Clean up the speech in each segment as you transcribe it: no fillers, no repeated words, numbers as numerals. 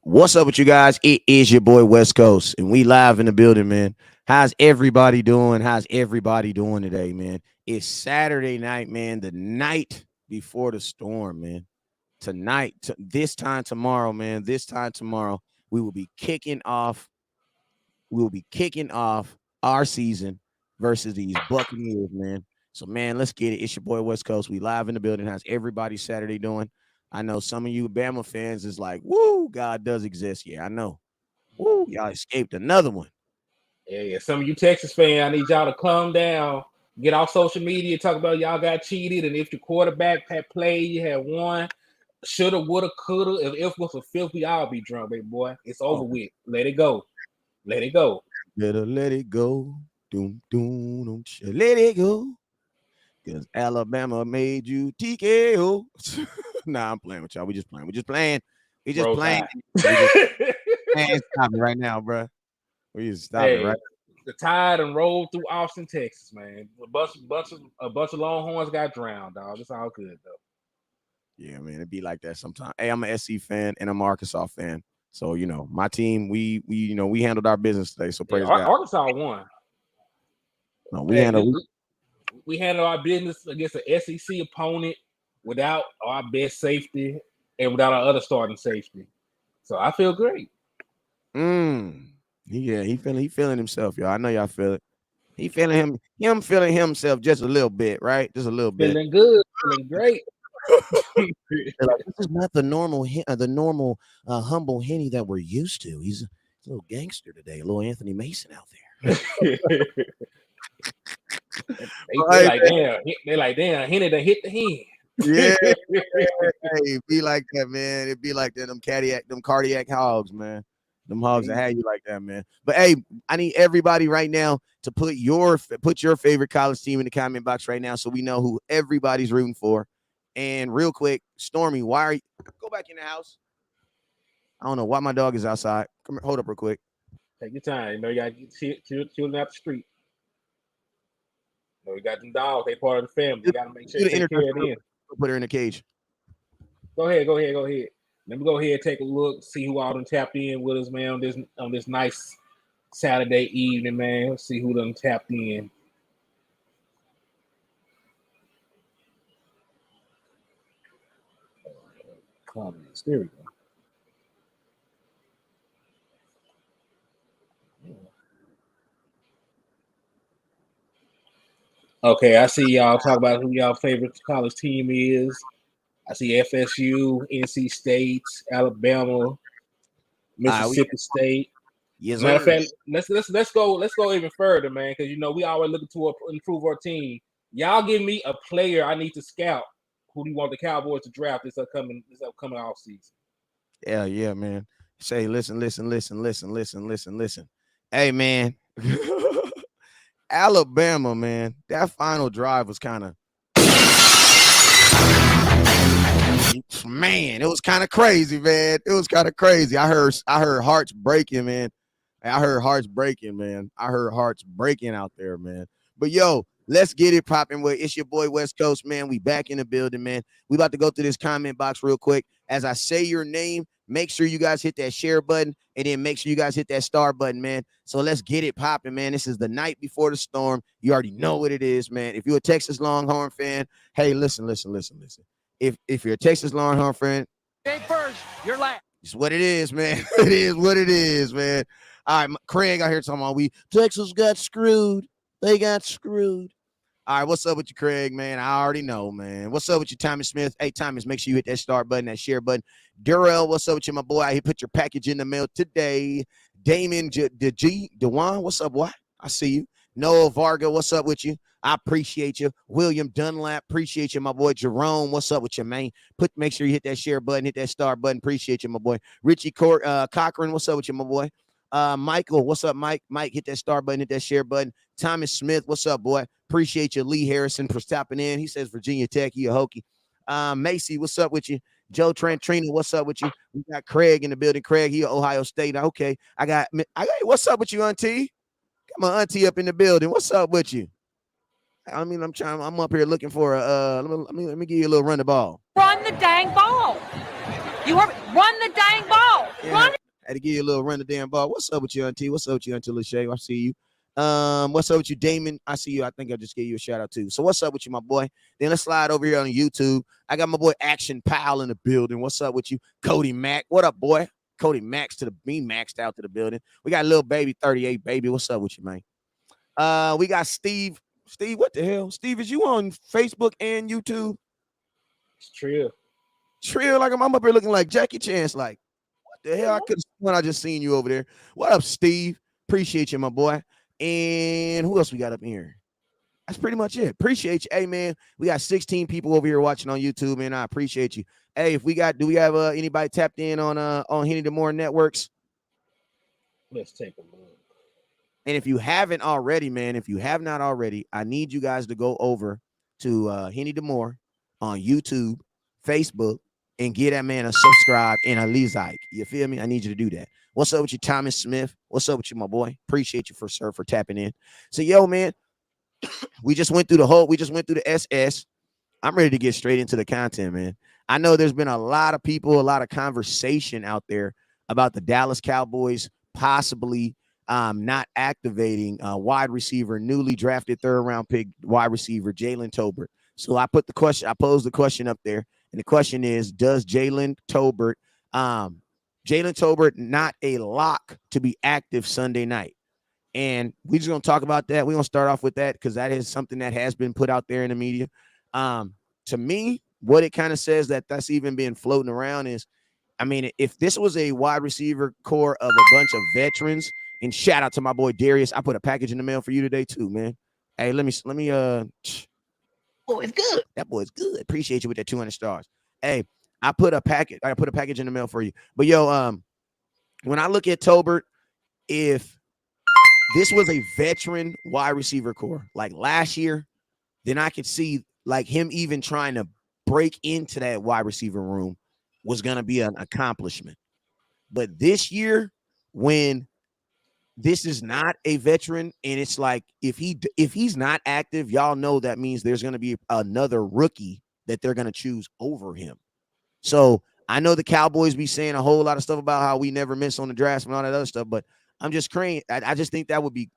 What's up with you guys? It is your boy West Coast, and we live in the building, man. How's everybody doing? How's everybody doing today, man? It's Saturday night, man. The night before the storm, man. Tonight, this time tomorrow, man. This time tomorrow, we will be kicking off. We will be kicking off our season versus these Buccaneers, man. So, man, let's get it. It's your boy West Coast. We live in the building. How's everybody Saturday doing? I know some of you Bama fans is like, woo, God does exist. Yeah, I know. Woo, y'all escaped another one. Yeah. Some of you Texas fans, I need y'all to calm down. Get off social media, talk about y'all got cheated, and if the quarterback had played, you had won. Shoulda, woulda, coulda. If was a fifth, we all be drunk, baby boy. It's over with. Let it go. Let it go. Better let it go. Doom, doom, doom. Let it go. Because Alabama made you TKO. Nah, I'm playing with y'all. We just playing. We just playing. We just playing. Man, stop it right now, bro. We just stop it right. The tide and rolled through Austin, Texas, man. A bunch of Longhorns got drowned, dog. It's all good though. Yeah, man, it be like that sometimes. Hey, I'm an SC fan and I'm an Arkansas fan. So, my team, we handled our business today. So praise God. Arkansas won. No, we handled our business against an SEC opponent without our best safety and without our other starting safety. So I feel great. Yeah, he feeling himself, y'all. I know y'all feel it. He feeling him feeling himself just a little bit, right? Just a little bit. Feeling good, feeling great. Like, this is not the normal humble Henny that we're used to. He's a little gangster today, a little Anthony Mason out there. They like, damn, Henny done hit the hand. Yeah, hey, be like that, man. It be like that. Them cardiac hogs, man. Them hogs that have you like that, man. But hey, I need everybody right now to put your favorite college team in the comment box right now, so we know who everybody's rooting for. And real quick, Stormy, go back in the house? I don't know why my dog is outside. Come here, hold up real quick. Take your time. You gotta get children out the street. We got them dogs. They part of the family. You gotta make sure you take care of them. Put her in the cage. Go ahead. Let me go ahead and take a look, see who all done tapped in with us, man, on this nice Saturday evening, man. Let's see who done tapped in. Comments. There we go. Okay, I see y'all talk about who y'all favorite college team is. I see FSU, NC State, Alabama, Mississippi State. Yes, matter of fact, let's go even further, man, because we always looking to improve our team. Y'all give me a player I need to scout. Who do you want the Cowboys to draft this upcoming off season? Yeah, man. Say, listen. Hey, man. Alabama, man. That final drive was kind of, man, it was kind of crazy, man. It was kind of crazy. I heard hearts breaking, man. I heard hearts breaking out there, man. But yo, let's get it popping with it's your boy West Coast, man. We back in the building, man. We about to go through this comment box real quick. As I say your name, make sure you guys hit that share button, and then make sure you guys hit that star button, man. So let's get it popping, man. This is the night before the storm. You already know what it is, man. If you're a Texas Longhorn fan, hey, listen. If you're a Texas Longhorn fan, first, you're last. It's what it is, man. It is what it is, man. All right, Craig out here talking about Texas got screwed. They got screwed. All right, what's up with you, Craig, man? I already know, man. What's up with you, Thomas Smith? Hey, Thomas, make sure you hit that start button, that share button. Durrell, what's up with you, my boy? I put your package in the mail today. Damon Dewan, what's up, boy? I see you. Noah Varga, what's up with you? I appreciate you. William Dunlap, appreciate you, my boy. Jerome, what's up with you, man? Make sure you hit that share button, hit that star button. Appreciate you, my boy. Richie Cochran, what's up with you, my boy? Michael, what's up, Mike? Mike, hit that star button, hit that share button. Thomas Smith, what's up, boy? Appreciate you. Lee Harrison for stopping in. He says Virginia Tech, he a Hokie. Macy, what's up with you? Joe Trantrina, what's up with you? We got Craig in the building. Craig, he Ohio State. Okay. I got what's up with you, Auntie? Come on, Auntie up in the building. What's up with you? I mean, I'm up here looking for let me give you a little run the ball. Run the dang ball. You heard me? Run the dang ball. Yeah, Run I had to give you a little run the damn ball. What's up with you, Auntie? What's up with you, Auntie Lachey? I see you. What's up with you, Damon? I see you. I think I just gave you a shout out too. So what's up with you, my boy? Then let's slide over here on YouTube. I got my boy Action Pal in the building. What's up with you, Cody Mack? What up, boy? Cody Max to the me maxed out to the building. We got little baby 38 baby. What's up with you, man? We got Steve. Steve, what the hell? Steve, is you on Facebook and YouTube? It's true. Trill, like I'm up here looking like Jackie Chan's. Like, what the hell? I could have sworn I just seen you over there. What up, Steve? Appreciate you, my boy. And who else we got up here? That's pretty much it. Appreciate you. Hey, man, we got 16 people over here watching on YouTube, man. I appreciate you. Hey, if we got, do we have anybody tapped in on Henny DeMore Networks? Let's take a look. And if you haven't already, man, if you have not already, I need you guys to go over to Henny DeMore on YouTube, Facebook, and get that man a subscribe and a like. You feel me? I need you to do that. What's up with you, Thomas Smith? What's up with you, my boy? Appreciate you for tapping in. So, yo, man, we just went through the SS. I'm ready to get straight into the content, man. I know there's been a lot of people, a lot of conversation out there about the Dallas Cowboys possibly not activating wide receiver, newly drafted third-round pick wide receiver Jalen Tolbert. So I posed the question up there, and the question is, does Jalen Tolbert not a lock to be active Sunday night? And we're just going to talk about that. We're going to start off with that because that is something that has been put out there in the media. To me, what it kind of says that's even been floating around is, I mean, if this was a wide receiver core of a bunch of veterans, and shout out to my boy Darius, I put a package in the mail for you today too, man. Hey, let me boy, it's good. That boy's good. Appreciate you with that 200 stars. Hey, I put a package in the mail for you. But yo, when I look at Tolbert, if this was a veteran wide receiver core like last year, then I could see like him even trying to break into that wide receiver room was going to be an accomplishment. But this year, when this is not a veteran, and it's like if he's not active, y'all know that means there's going to be another rookie that they're going to choose over him. So I know the Cowboys be saying a whole lot of stuff about how we never miss on the draft and all that other stuff, but I'm just crazy. I just think that would be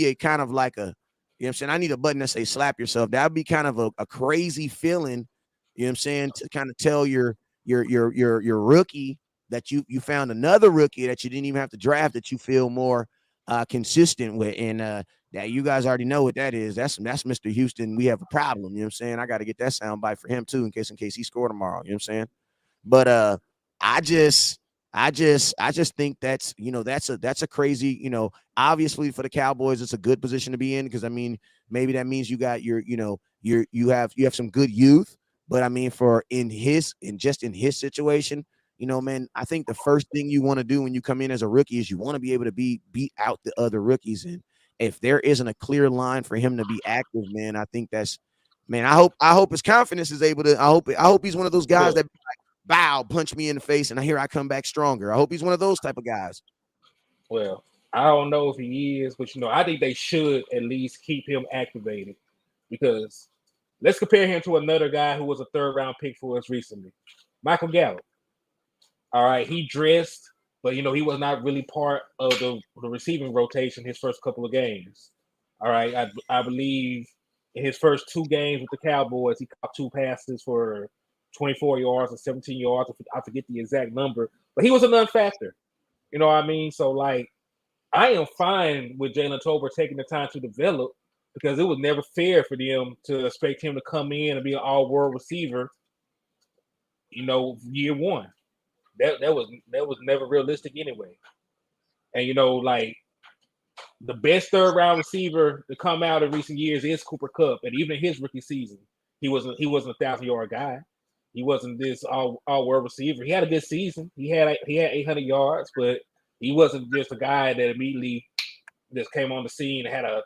a kind of like a, you know what I'm saying? I need a button that say slap yourself. That would be kind of a crazy feeling, you know what I'm saying, to kind of tell your rookie that you found another rookie that you didn't even have to draft that you feel more consistent with. And that you guys already know what that is. That's Mr. Houston. We have a problem. You know what I'm saying? I got to get that soundbite for him too, in case he scored tomorrow. You know what I'm saying? But I just think that's, you know, that's a crazy, you know, obviously for the Cowboys, it's a good position to be in, because I mean, maybe that means you got you have some good youth, but I mean, in his situation, you know, man, I think the first thing you want to do when you come in as a rookie is you want to be able to beat out the other rookies. And if there isn't a clear line for him to be active, man, I think that's, man, I hope his confidence is able to, I hope he's one of those guys that bow, punch me in the face, and I come back stronger. I hope he's one of those type of guys. Well, I don't know if he is, but, you know, I think they should at least keep him activated, because let's compare him to another guy who was a third-round pick for us recently, Michael Gallup. All right, he dressed, but, you know, he was not really part of the receiving rotation his first couple of games. All right, I believe in his first 2 games with the Cowboys, he caught 2 passes for 24 yards or 17 yards. I forget the exact number, but he was a non-factor. You know what I mean? So, like, I am fine with Jalen Tolbert taking the time to develop, because it was never fair for them to expect him to come in and be an all-world receiver, you know, year one. That was never realistic anyway. And, you know, like, the best third-round receiver to come out in recent years is Cooper Kupp, and even in his rookie season, he wasn't a 1,000-yard guy. He wasn't this all-world receiver. He had a good season. He had 800 yards, but he wasn't just a guy that immediately just came on the scene and had a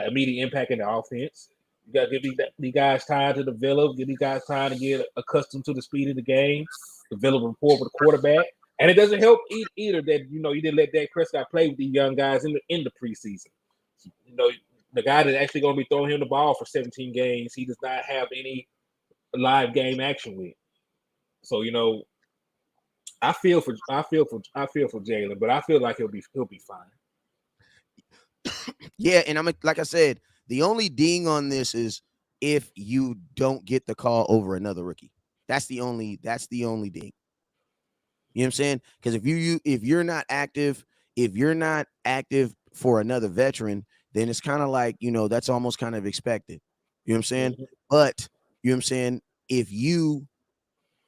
immediate impact in the offense. You got to give these guys time to develop, give these guys time to get accustomed to the speed of the game, develop rapport with the quarterback. And it doesn't help either that, you know, you didn't let Dak Prescott play with these young guys in the preseason. You know, the guy that's actually going to be throwing him the ball for 17 games, he does not have any live game action with. So, you know, I feel for Jalen, but I feel like he'll be fine. Yeah, and like I said, the only ding on this is if you don't get the call over another rookie. That's the only ding. You know what I'm saying? Because if you're not active, for another veteran, then it's kind of like, that's almost kind of expected. You know what I'm saying? Mhm. But you know what I'm saying? If you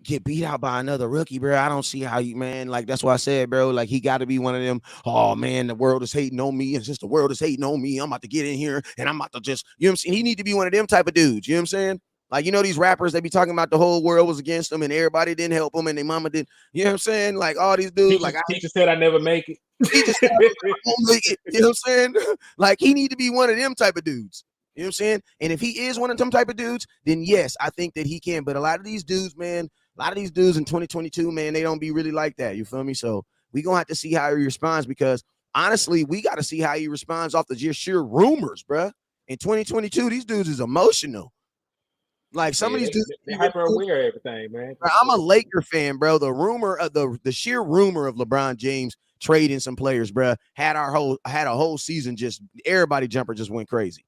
get beat out by another rookie, bro, I don't see how you, man. Like, that's why I said, bro, like, he got to be one of them. Oh man, the world is hating on me. It's just the world is hating on me. I'm about to get in here and I'm about to just, you know what I'm saying? He need to be one of them type of dudes. You know what I'm saying? Like, these rappers, they be talking about the whole world was against them and everybody didn't help them and their mama didn't. You know what I'm saying? Like, all these dudes, Teacher said I never make it. he just won't make it. You know what I'm saying? Like, he need to be one of them type of dudes. You know what I'm saying? And if he is one of them type of dudes, then yes, I think that he can. But a lot of these dudes, man, a lot of these dudes in 2022, man, they don't be really like that. You feel me? So we gonna have to see how he responds, because honestly, we got to see how he responds off the just sheer rumors, bruh. In 2022, these dudes is emotional. Like, some of these dudes, they're hyper aware of everything, man. I'm a Laker fan, bro. The rumor of the sheer rumor of LeBron James trading some players, bro, had a whole season just everybody jumper just went crazy.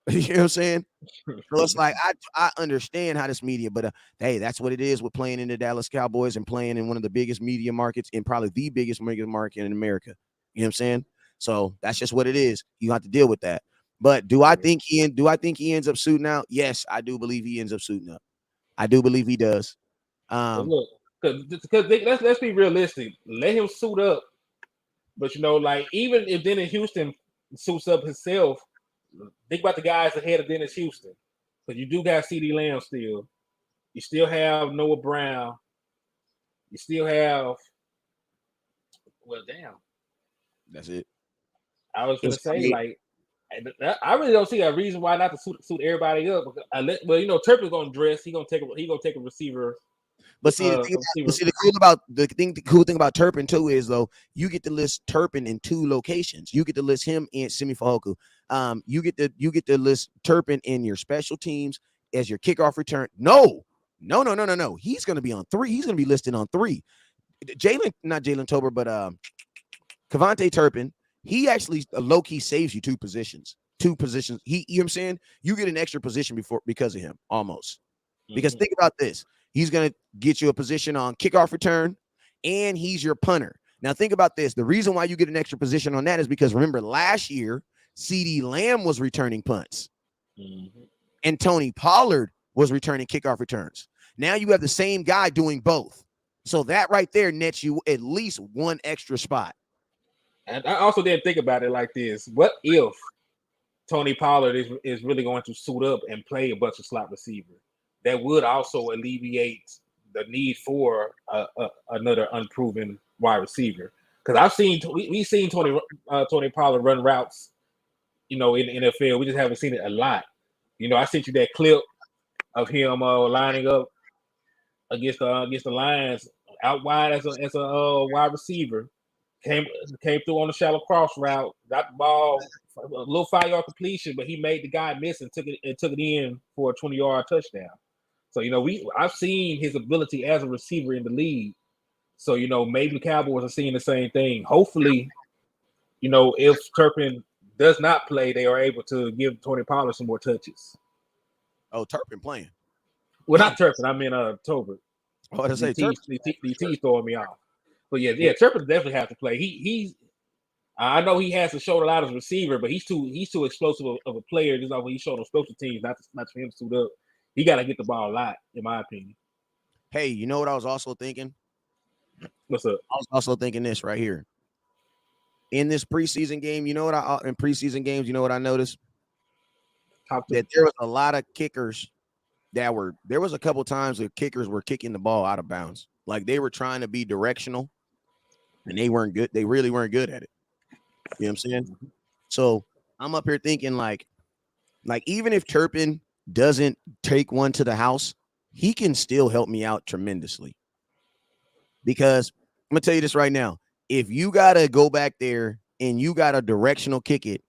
You know what I'm saying? So it's like I understand how this media, but hey, that's what it is with playing in the Dallas Cowboys and playing in one of the biggest media markets and probably the biggest media market in America. You know what I'm saying? So that's just what it is. You have to deal with that. But do I think he ends up suiting out? Yes, I do believe he ends up suiting up. I do believe he does. Look, because let's be realistic. Let him suit up. But like, even if Dennis Houston suits up himself, think about the guys ahead of Dennis Houston. Because you do got Ceedee Lamb still. You still have Noah Brown. You still have, well, damn. That's it. I was gonna say, like, I really don't see a reason why not to suit everybody up. Well, Turpin's gonna dress. He gonna take a receiver. But see, the cool thing about Turpin too is, though, you get to list Turpin in two locations. You get to list him in Simi Fahoku. You get to list Turpin in your special teams as your kickoff return. No. He's gonna be on 3. He's gonna be listed on 3. Not Jalen Tolbert, but Kevontae Turpin. He actually low key saves you 2 positions. 2 positions. You know what I'm saying? You get an extra position because of him, almost. Because think about this. He's going to get you a position on kickoff return, and he's your punter. Now, think about this. The reason why you get an extra position on that is because, remember, last year, Ceedee Lamb was returning punts, and Tony Pollard was returning kickoff returns. Now you have the same guy doing both. So that right there nets you at least 1 extra spot. And I also didn't think about it like this. What if Tony Pollard is really going to suit up and play a bunch of slot receiver? That would also alleviate the need for another unproven wide receiver. Because we've seen Tony Pollard run routes, in the NFL. We just haven't seen it a lot. I sent you that clip of him lining up against the Lions out wide as a wide receiver. Came through on the shallow cross route, got the ball, a little 5-yard completion, but he made the guy miss and took it in for a 20-yard touchdown. So, I've seen his ability as a receiver in the league. So, maybe the Cowboys are seeing the same thing. Hopefully, if Turpin does not play, they are able to give Tony Pollard some more touches. Oh, Turpin playing. Well, not Turpin. I mean, Tolbert. Oh, I say DT's throwing me off. But yeah, Turpin definitely has to play. He's I know he has to show a lot as a receiver, but he's too explosive of a player. Just like when he showed on special teams, not for him to suit up. He got to get the ball a lot, in my opinion. Hey, you know what I was also thinking? What's up? I was also thinking this right here. In this preseason game, in preseason games, you know what I noticed? That there was a lot of kickers there was a couple times that kickers were kicking the ball out of bounds. Like, they were trying to be directional, and they weren't good. They really weren't good at it. You know what I'm saying? So I'm up here thinking, like even if Turpin doesn't take one to the house, he can still help me out tremendously. Because I'm gonna tell you this right now: if you gotta go back there and you gotta directional kick it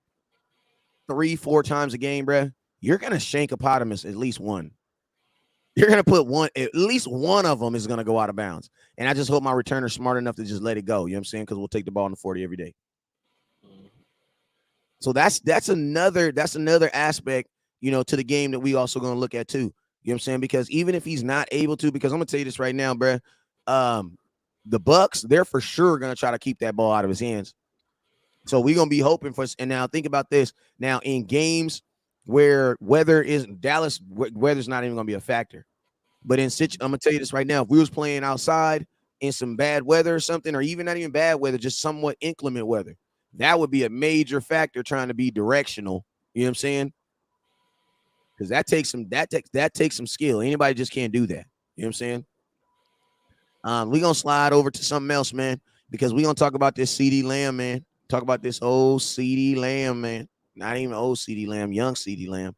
3-4 times a game, bruh, you're gonna shank a potamus at least one. You're gonna put one, at least one of them is gonna go out of bounds. And I just hope my returner's smart enough to just let it go. You know what I'm saying? Because we'll take the ball in the 40 every day. So that's another aspect, to the game that we also gonna look at too. You know what I'm saying? Because even if he's not able to, because I'm gonna tell you this right now, bro. The Bucs, they're for sure gonna try to keep that ball out of his hands. So we're gonna be hoping for. And now think about this. Now in games where weather's not even gonna be a factor. But I'm gonna tell you this right now. If we was playing outside in some bad weather or something, or even not even bad weather, just somewhat inclement weather, that would be a major factor trying to be directional. You know what I'm saying? Because that takes some skill. Anybody just can't do that. You know what I'm saying? We're gonna slide over to something else, man, because we're gonna talk about this Ceedee Lamb, man. Talk about this old Ceedee Lamb, man. Not even old Ceedee Lamb, young Ceedee Lamb.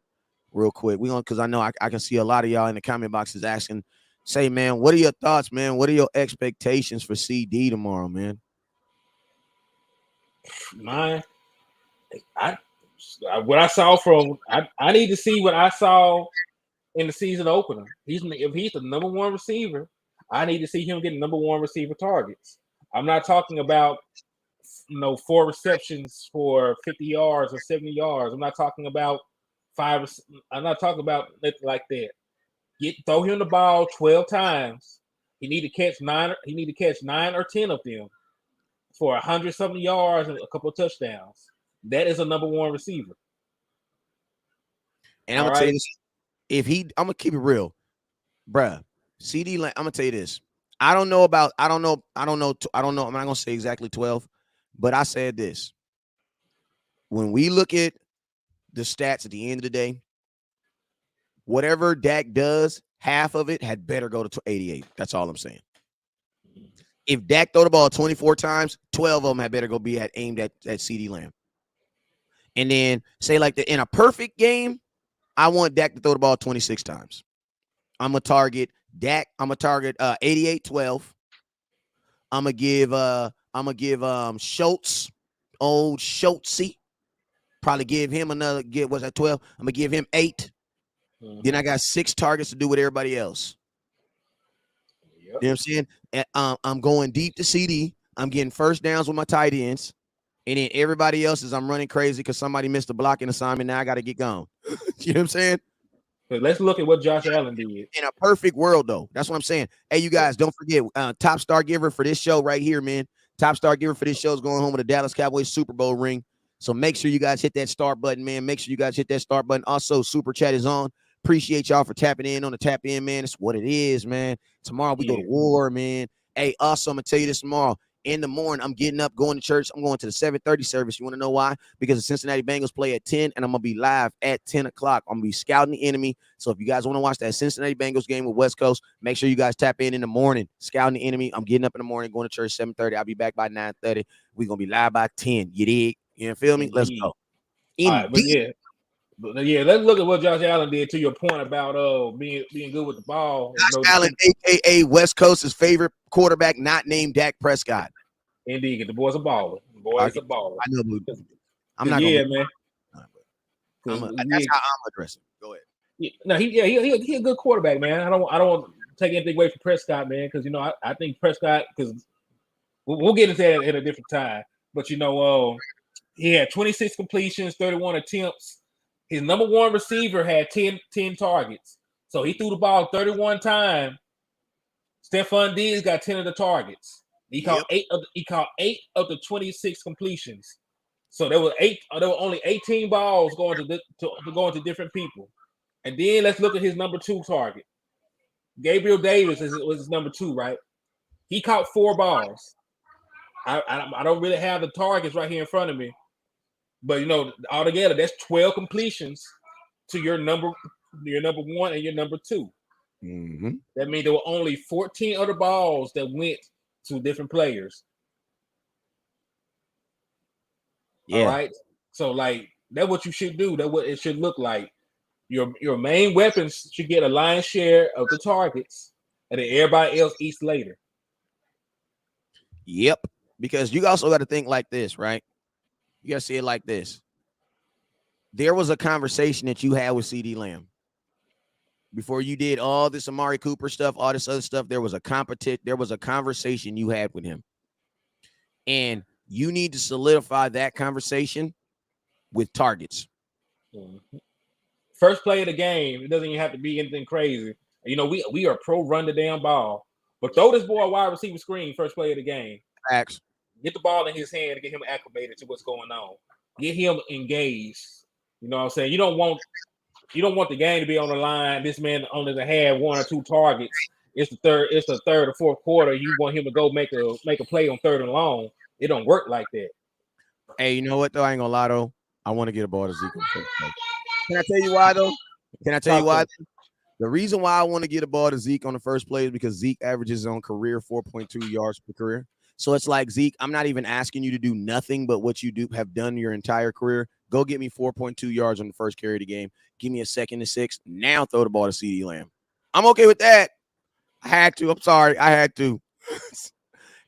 Real quick. Because I know I can see a lot of y'all in the comment boxes asking, say, man, what are your thoughts, man? What are your expectations for Ceedee tomorrow, man? What I saw from I need to see what I saw in the season opener. If he's the number one receiver, I need to see him get number one receiver targets. I'm not talking about 4 receptions for 50 yards or 70 yards. I'm not talking about 5. I'm not talking about it like that. Throw him the ball 12 times. He need to catch 9. He need to catch 9 or 10 of them for 100-something yards and a couple of touchdowns. That is a number one receiver. And I'm gonna tell you this: I'm gonna keep it real, bruh. Ceedee, I'm gonna tell you this. I don't know. I'm not gonna say exactly 12, but I said this. When we look at the stats at the end of the day, whatever Dak does, half of it had better go to 88. That's all I'm saying. If Dak throw the ball 24 times, 12 of them had better go be aimed at Ceedee Lamb. And then say like in a perfect game, I want Dak to throw the ball 26 times. I'm gonna target Dak. I'm gonna target 88-12. I'm gonna give Schultz, old Schultzy, probably give him another. What's that 12? I'm gonna give him 8. Mm-hmm. Then I got 6 targets to do with everybody else. Yep. You know what I'm saying? And, I'm going deep to Ceedee. I'm getting first downs with my tight ends. And then everybody else is I'm running crazy because somebody missed a blocking assignment. Now I got to get gone. You know what I'm saying? But let's look at what Josh Allen did. In a perfect world, though. That's what I'm saying. Hey, you guys, don't forget, top star giver for this show right here, man. Top star giver for this show is going home with a Dallas Cowboys Super Bowl ring. So make sure you guys hit that start button, man. Make sure you guys hit that start button. Also, Super Chat is on. Appreciate y'all for tapping in on the tap in, man. It's what it is, man. Tomorrow we go to war, man. Hey, also, I'm going to tell you this tomorrow. In the morning, I'm getting up, going to church. I'm going to the 7:30 service. You want to know why? Because the Cincinnati Bengals play at 10, and I'm going to be live at 10 o'clock. I'm going to be scouting the enemy. So if you guys want to watch that Cincinnati Bengals game with West Coast, make sure you guys tap in the morning. Scouting the enemy. I'm getting up in the morning, going to church 7:30. I'll be back by 9:30. We're going to be live by 10. You dig? You feel me? Let's go. All right, but yeah, let's look at what Josh Allen did. To your point about being good with the ball. Josh Allen, a.k.a. West Coast's favorite quarterback, not named Dak Prescott. Indeed, the boy's a baller. The boy's a baller. I know, but I'm not. Yeah, man. That's how I'm addressing. Go ahead. He a good quarterback, man. I don't want to take anything away from Prescott, man, because I think Prescott, because we'll get into that at a different time. But he had 26 completions, 31 attempts. His number one receiver had 10 targets. So he threw the ball 31 times. Stephon Diggs got 10 of the targets. He caught 8 of the 26 completions. So there were only 18 balls going to different people. And then let's look at his number 2 target. Gabriel Davis was his number 2, right? He caught 4 balls. I don't really have the targets right here in front of me. But altogether, that's 12 completions to your number 1 and your number 2. Mm-hmm. That means there were only 14 other balls that went to different players. Yeah. All right. So that's what you should do. That's what it should look like. Your main weapons should get a lion's share of the targets, and then everybody else eats later. Yep. Because you also got to think like this, right? You got to see it like this. There was a conversation that you had with Ceedee Lamb. before you did all this Amari Cooper stuff, all this other stuff, there was a conversation you had with him. And you need to solidify that conversation with targets. Mm-hmm. First play of the game, it doesn't even have to be anything crazy. You know, we are pro run the damn ball. But throw this boy a wide receiver screen first play of the game. Facts. Get the ball in his hand and get him acclimated to what's going on. Get him engaged. You know what I'm saying? You don't want the game to be on the line. This man only had 1 or 2 targets. It's the third or fourth quarter. You want him to go make a play on 3rd and long. It don't work like that. Hey, you know what though? I ain't gonna lie though. I want to get a ball to Zeke. Can I tell you why though? Can I tell you why? The reason why I want to get a ball to Zeke on the first play is because Zeke averages on career 4.2 yards per career. So it's like, Zeke, I'm not even asking you to do nothing but what you have done your entire career. Go get me 4.2 yards on the first carry of the game. Give me a 2nd and 6. Now throw the ball to Ceedee Lamb. I'm okay with that. I had to. I'm sorry. I had to.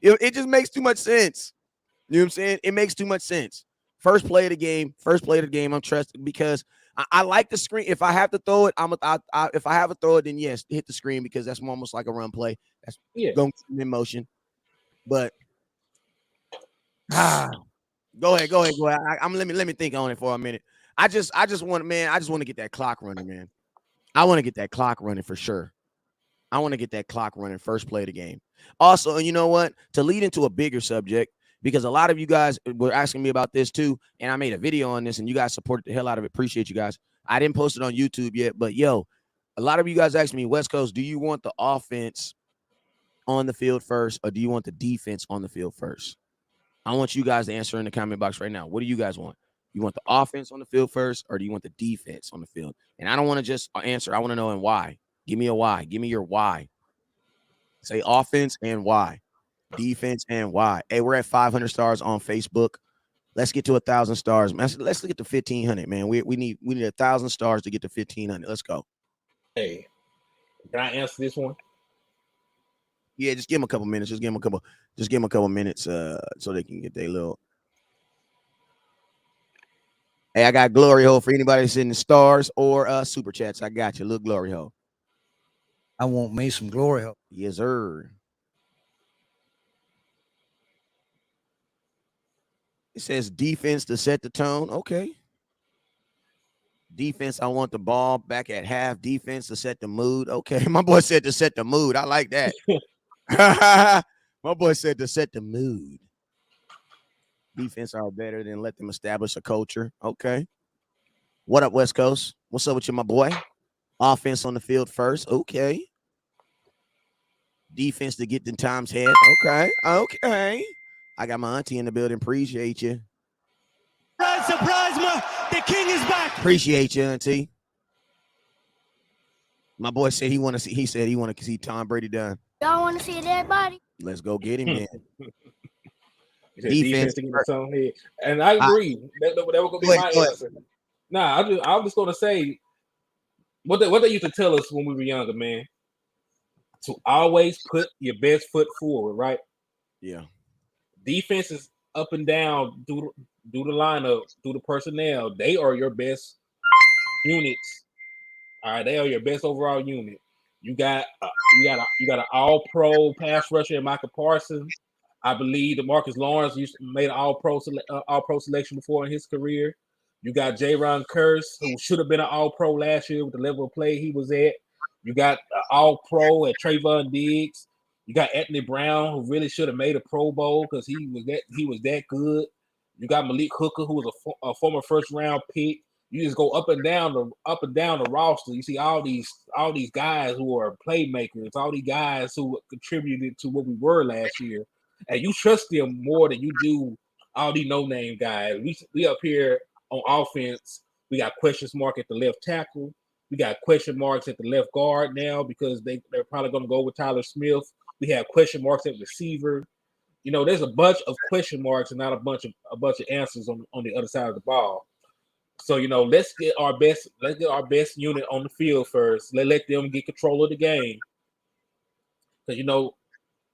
It just makes too much sense. You know what I'm saying? It makes too much sense. First play of the game. I'm trusted because I like the screen. If I have to throw it, if I have to throw it, then yes, hit the screen because that's almost like a run play. That's going in motion. But go ahead. Let me think on it for a minute. I just want to get that clock running, man. I want to get that clock running for sure. I want to get that clock running first play of the game. Also, and you know what? To lead into a bigger subject, because a lot of you guys were asking me about this too, and I made a video on this, and you guys supported the hell out of it. Appreciate you guys. I didn't post it on YouTube yet, but yo, a lot of you guys asked me, West Coast, do you want the offense on the field first, or do you want the defense on the field first? I want you guys to answer in the comment box right now. What do you guys want? You want the offense on the field first, or do you want the defense on the field? And I don't want to just answer. I want to know and why. Give me a why. Give me your why. Say offense and why. Defense and why. Hey, we're at 500 stars on Facebook. Let's get to 1,000 stars. Let's get to 1,500, man. We need 1,000 stars to get to 1,500. Let's go. Hey, can I answer this one? Yeah, just give them a couple minutes. Just give them a couple minutes so they can get their little. Hey, I got glory hole for anybody that's in the stars or super chats. I got you. Little glory hole. I want me some glory hole. Yes, sir. It says defense to set the tone. Okay. Defense, I want the ball back at half. Defense to set the mood. Okay. My boy said to set the mood. I like that. My boy said to set the mood. Defense are better than let them establish a culture. Okay. What up, West Coast? What's up with you, my boy? Offense on the field first. Okay. Defense to get the times head. Okay. Okay. I got my auntie in the building. Appreciate you. Surprise, the king is back. Appreciate you, auntie. My boy said he want to see Tom Brady done. Y'all want to see a dead body? Let's go get him, man. Defense to get his own head. And I agree. That was going to be my answer. Nah, I'm just going to say what they used to tell us when we were younger, man. To always put your best foot forward, right? Yeah. Defense is up and down through the lineup, through the personnel. They are your best units. All right, they are your best overall unit. You got an all-pro pass rusher in Michael Parsons. I believe DeMarcus Lawrence made an all-pro selection before in his career. You got Jaron Kearse, who should have been an all-pro last year with the level of play he was at. You got all-pro at Trayvon Diggs. You got Anthony Brown, who really should have made a Pro Bowl because he was that good. You got Malik Hooker, who was a former first-round pick. You just go up and down the roster. You see all these guys who are playmakers, all these guys who contributed to what we were last year, and you trust them more than you do all these no-name guys. We up here on offense. We got question mark at the left tackle. We got question marks at the left guard now because they're probably going to go with Tyler Smith. We have question marks at receiver. You know, there's a bunch of question marks and not a bunch of answers on the other side of the ball. So, you know, let's get our best unit on the field first. Let them get control of the game. Because, you know,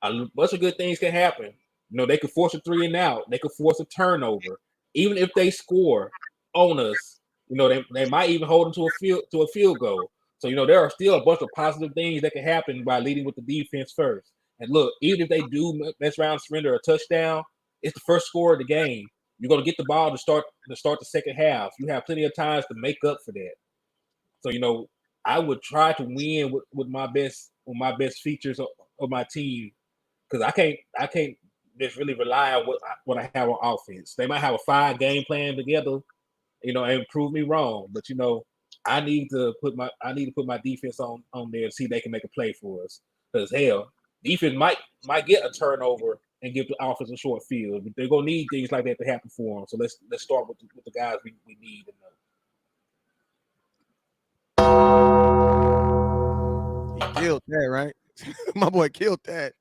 a bunch of good things can happen. You know, they could force a 3 and out. They could force a turnover. Even if they score on us, you know, they might even hold them to a field goal. So, there are still a bunch of positive things that can happen by leading with the defense first. And look, even if they do mess around, surrender a touchdown, it's the first score of the game. You're going to get the ball to start the second half. You have plenty of times to make up for that. So, I would try to win with my best features of my team, because I can't just really rely on what I have on offense. They might have a 5-game plan together, and prove me wrong. But I need to put my defense on there and see if they can make a play for us. Because hell, defense might get a turnover and give the offense a short field. But they're gonna need things like that to happen for them. So let's start with the guys we need. He killed that, right? My boy killed that.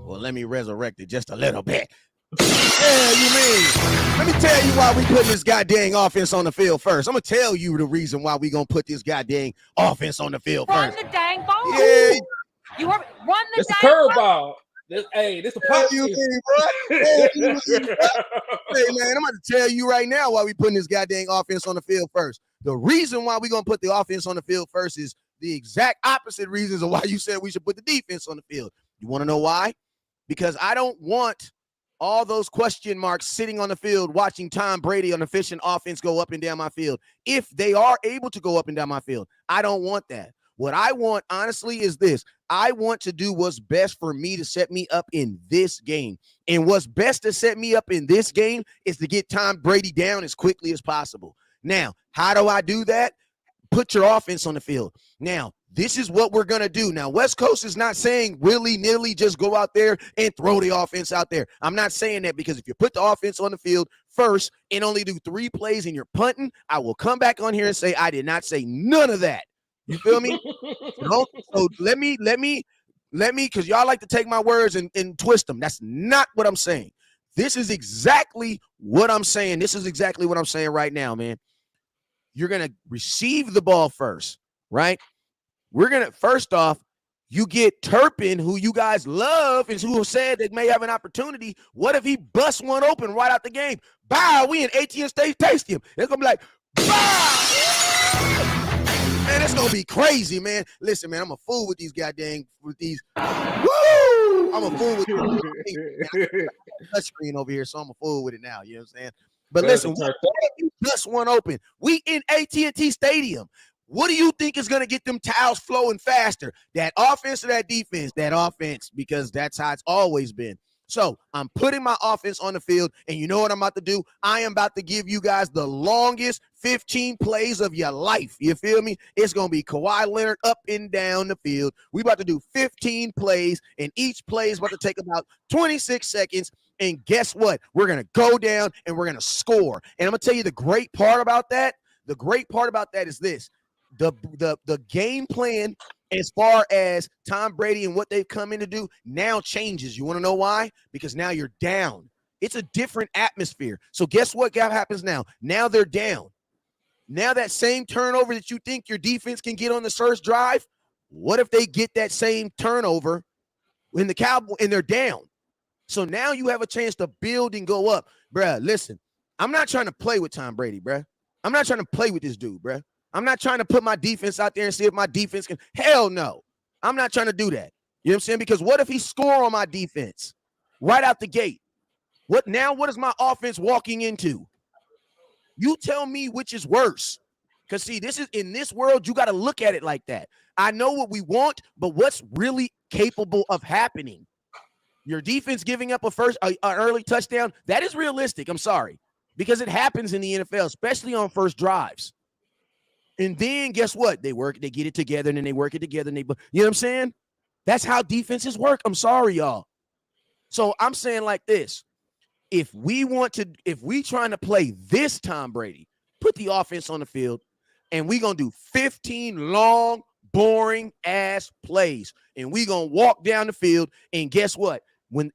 Well, let me resurrect it just a little bit. Yeah, you mean? Let me tell you why we put this goddamn offense on the field first. I'm gonna tell you the reason why we gonna put this goddamn offense on the field Run first. the dang ball. Yeah, You heard me. Run the It's a dang ball. curveball. This a pop. you mean, bro? Hey, man, I'm about to tell you right now why we putting this goddamn offense on the field first. The reason why we gonna put the offense on the field first is the exact opposite reasons of why you said we should put the defense on the field. You want to know why? Because I don't want all those question marks sitting on the field watching Tom Brady on efficient offense go up and down my field. If they are able to go up and down my field, I don't want that. What I want, honestly, is this. I want to do what's best for me to set me up in this game. And what's best to set me up in this game is to get Tom Brady down as quickly as possible. Now, how do I do that? Put your offense on the field. Now, this is what we're going to do. Now, West Coast is not saying willy-nilly just go out there and throw the offense out there. I'm not saying that, because if you put the offense on the field first and only do 3 plays and you're punting, I will come back on here and say I did not say none of that. You feel me? So let me, because y'all like to take my words and twist them. That's not what I'm saying. This is exactly what I'm saying. This is exactly what I'm saying right now, man. You're going to receive the ball first, right? We're going to, first off, you get Turpin, who you guys love and who said that may have an opportunity. What if he busts one open right out the game? Bow, we in AT&T Stadium. It's going to be like, bow! Man, it's going to be crazy, man. Listen, man, I'm a fool with these goddamn, with these. Woo! I'm a fool with the touchscreen over here, so I'm a fool with it now. You know what I'm saying? But listen, what if you bust one open? We in AT&T Stadium. What do you think is going to get them towels flowing faster? That offense or that defense? That offense, because that's how it's always been. So I'm putting my offense on the field, and you know what I'm about to do? I am about to give you guys the longest 15 plays of your life. You feel me? It's going to be Kawhi Leonard up and down the field. We about to do 15 plays, and each play is about to take about 26 seconds. And guess what? We're going to go down, and we're going to score. And I'm going to tell you the great part about that. The great part about that is this. The game plan as far as Tom Brady and what they've come in to do now changes. You want to know why? Because now you're down. It's a different atmosphere. So guess what happens now? Now they're down. Now that same turnover that you think your defense can get on the first drive, what if they get that same turnover in the Cowboys and they're down? So now you have a chance to build and go up. Bruh, listen, I'm not trying to play with Tom Brady, bruh. I'm not trying to play with this dude, bruh. I'm not trying to put my defense out there and see if my defense can. Hell no. I'm not trying to do that. You know what I'm saying? Because what if he score on my defense right out the gate? What is my offense walking into? You tell me which is worse. Because, see, this is in this world, you got to look at it like that. I know what we want, but what's really capable of happening? Your defense giving up an early touchdown, that is realistic. I'm sorry. Because it happens in the NFL, especially on first drives. And then guess what? They get it together, and then they work it together. And you know what I'm saying? That's how defenses work. I'm sorry, y'all. So I'm saying like this. If we trying to play this Tom Brady, put the offense on the field, and we going to do 15 long, boring ass plays. And we going to walk down the field. And guess what? We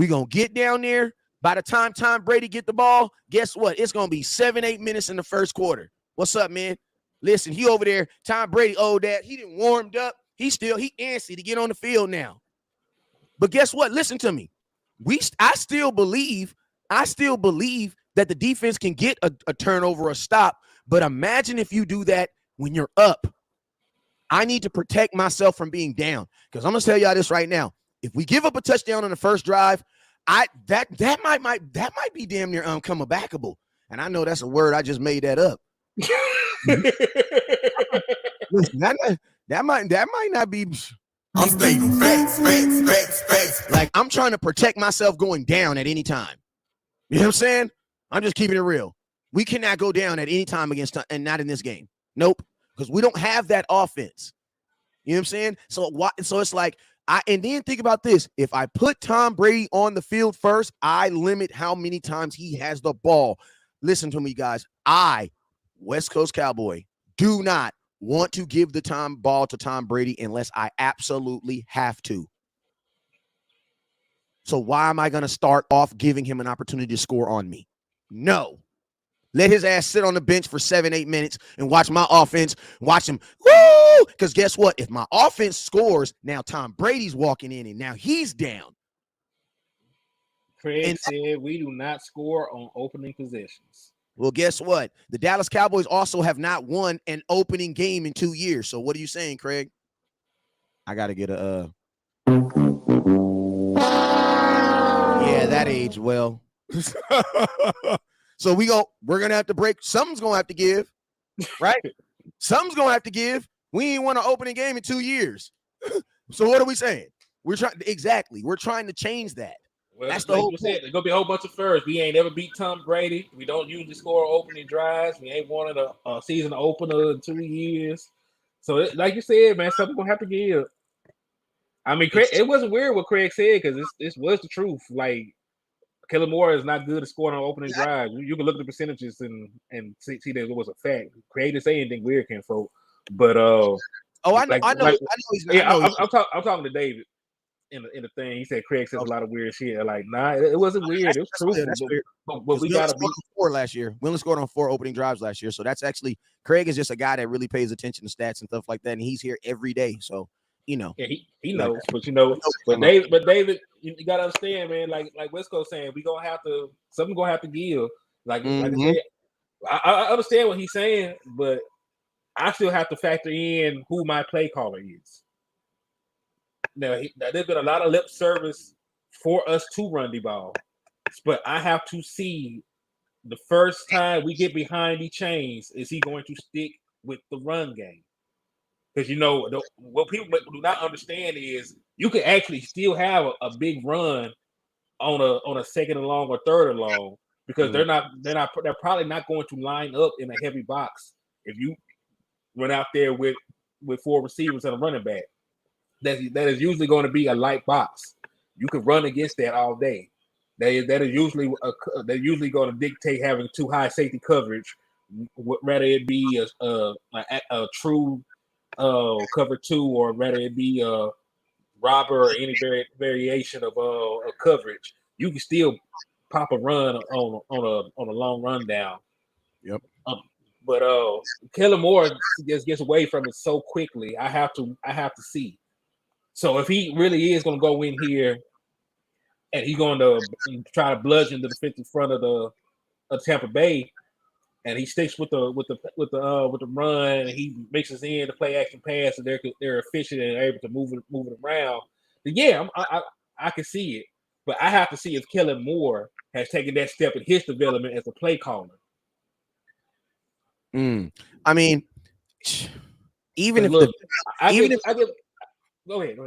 going to get down there. By the time Tom Brady get the ball, guess what? It's going to be 7-8 minutes in the first quarter. What's up, man? Listen, he over there. Tom Brady, that he didn't warmed up. He antsy to get on the field now. But guess what? Listen to me. I still believe that the defense can get a turnover or a stop. But imagine if you do that when you're up. I need to protect myself from being down, because I'm gonna tell y'all this right now. If we give up a touchdown on the first drive, that might be damn near come backable. And I know that's a word, I just made that up. Listen, that might not be. I'm stating facts. Like, I'm trying to protect myself going down at any time. You know what I'm saying? I'm just keeping it real. We cannot go down at any time against, and not in this game. Nope. Because we don't have that offense. You know what I'm saying? So it's like, and then think about this. If I put Tom Brady on the field first, I limit how many times he has the ball. Listen to me, guys. I, West Coast Cowboy, do not want to give the ball to Tom Brady unless I absolutely have to. So why am I going to start off giving him an opportunity to score on me? No. Let his ass sit on the bench for 7-8 minutes and watch my offense, watch him. Woo! Because guess what? If my offense scores, now Tom Brady's walking in and now he's down. Craig said we do not score on opening possessions. Well, guess what? The Dallas Cowboys also have not won an opening game in 2 years. So what are you saying, Craig? I got to get a yeah, that aged well. So we're gonna have to break. Something's gonna have to give, right? Something's gonna have to give. We ain't won an opening game in 2 years. So what are we saying? We're trying to change that. Well, that's the like whole you said. There's gonna be a whole bunch of firsts. We ain't never beat Tom Brady. We don't usually score opening drives. We ain't won a season opener in 2 years. So, like you said, man, something's gonna have to give. I mean, Craig, it wasn't weird what Craig said, because this was the truth. Like, Kellen Moore is not good at scoring on opening drives. You can look at the percentages and see that it was a fact. Craig didn't say anything weird, Kenfolk. But I know he's not. Yeah, I'm talking to David in the thing. He said Craig says a lot of weird shit. Like, nah, it wasn't weird. It was truthful. But we gotta be 4 last year. We only scored on 4 opening drives last year. So that's actually, Craig is just a guy that really pays attention to stats and stuff like that. And he's here every day. So, you know. Yeah, he knows, but David, you gotta understand, man. Like West Coast saying, something gonna have to give. Like I said, I understand what he's saying, but I still have to factor in who my play caller is. Now, there's been a lot of lip service for us to run the ball, but I have to see the first time we get behind the chains, is he going to stick with the run game? Because what people do not understand is you can actually still have a big run on a second and long or third and long, because they're probably not going to line up in a heavy box if you run out there with 4 receivers and a running back. That is usually going to be a light box. You can run against that all day. That is usually they're usually going to dictate having too high safety coverage, rather it be a true cover 2, or rather it be a robber or any variation of coverage. You can still pop a run on a long run down. Yep. But Kellen Moore gets away from it so quickly. I have to see. So if he really is going to go in here and he's going to try to bludgeon the defensive front of Tampa Bay, and he sticks with the run, and he mixes in the play action pass, and they're efficient and able to move it around. But yeah, I can see it, but I have to see if Kellen Moore has taken that step in his development as a play caller. I mean, even if go ahead.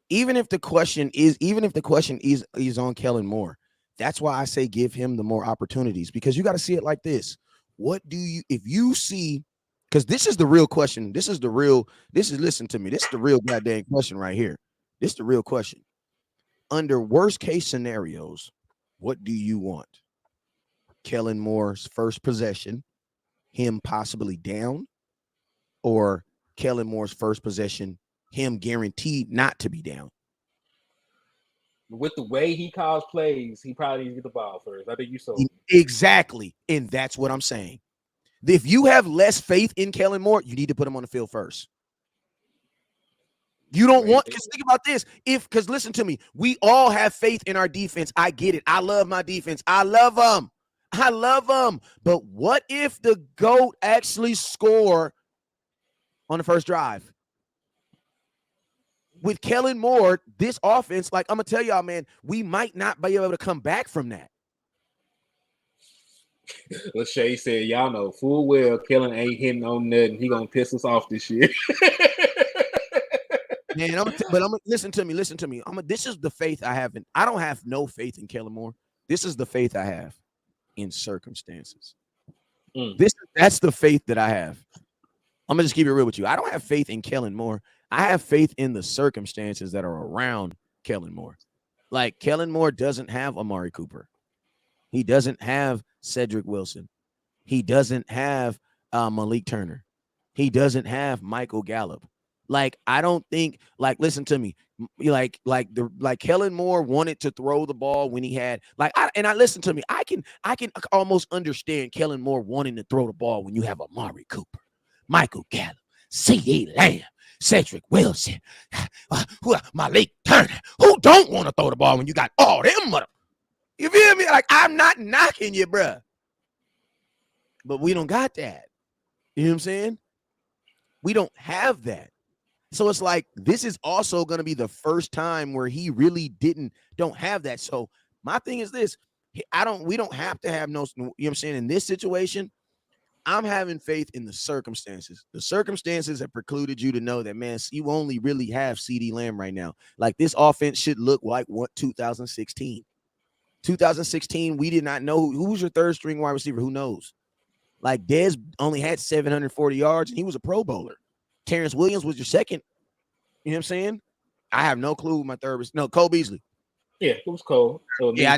Even if the question is on Kellen Moore, that's why I say give him the more opportunities, because you got to see it like this. If you see, because this is the real question. Listen to me. This is the real goddamn question right here. This is the real question. Under worst case scenarios, what do you want? Kellen Moore's first possession, him possibly down, or Kellen Moore's first possession, him guaranteed not to be down? With the way he calls plays, he probably needs to get the ball first. I think you saw exactly, and that's what I'm saying. If you have less faith in Kellen Moore, you need to put him on the field first. You don't want, because think about this. Because listen to me, we all have faith in our defense. I get it. I love my defense. I love them. I love him. But what if the GOAT actually score on the first drive? With Kellen Moore, this offense, like I'm going to tell y'all, man, we might not be able to come back from that. Lachey said, y'all know full well Kellen ain't hitting on nothing. He going to piss us off this year. Man, listen to me. This is the faith I have in. I don't have no faith in Kellen Moore. This is the faith I have in circumstances. That's the faith that I have. I'm gonna just keep it real with you. I don't have faith in Kellen Moore. I have faith in the circumstances that are around Kellen Moore. Like Kellen Moore doesn't have Amari Cooper. He doesn't have Cedric Wilson. He doesn't have Malik Turner. He doesn't have Michael Gallup. Like, I don't think, like, listen to me, like Kellen Moore wanted to throw the ball when he had, listen to me, I can almost understand Kellen Moore wanting to throw the ball when you have Amari Cooper, Michael Gallup, Ceedee Lamb, Cedric Wilson, Malik Turner. Who don't want to throw the ball when you got all them mother? You feel me? Like, I'm not knocking you, bruh. But we don't got that. You know what I'm saying? We don't have that. So it's like, this is also going to be the first time where he really don't have that. So my thing is this, we don't have to have no, you know what I'm saying? In this situation, I'm having faith in the circumstances. The circumstances have precluded you to know that, man, you only really have Ceedee Lamb right now. Like, this offense should look like what 2016. 2016, we did not know who's your third string wide receiver. Who knows? Like, Dez only had 740 yards and he was a Pro Bowler. Terrence Williams was your second. You know what I'm saying? I have no clue who my third was. No, Cole Beasley. Yeah, it was Cole. Yeah, I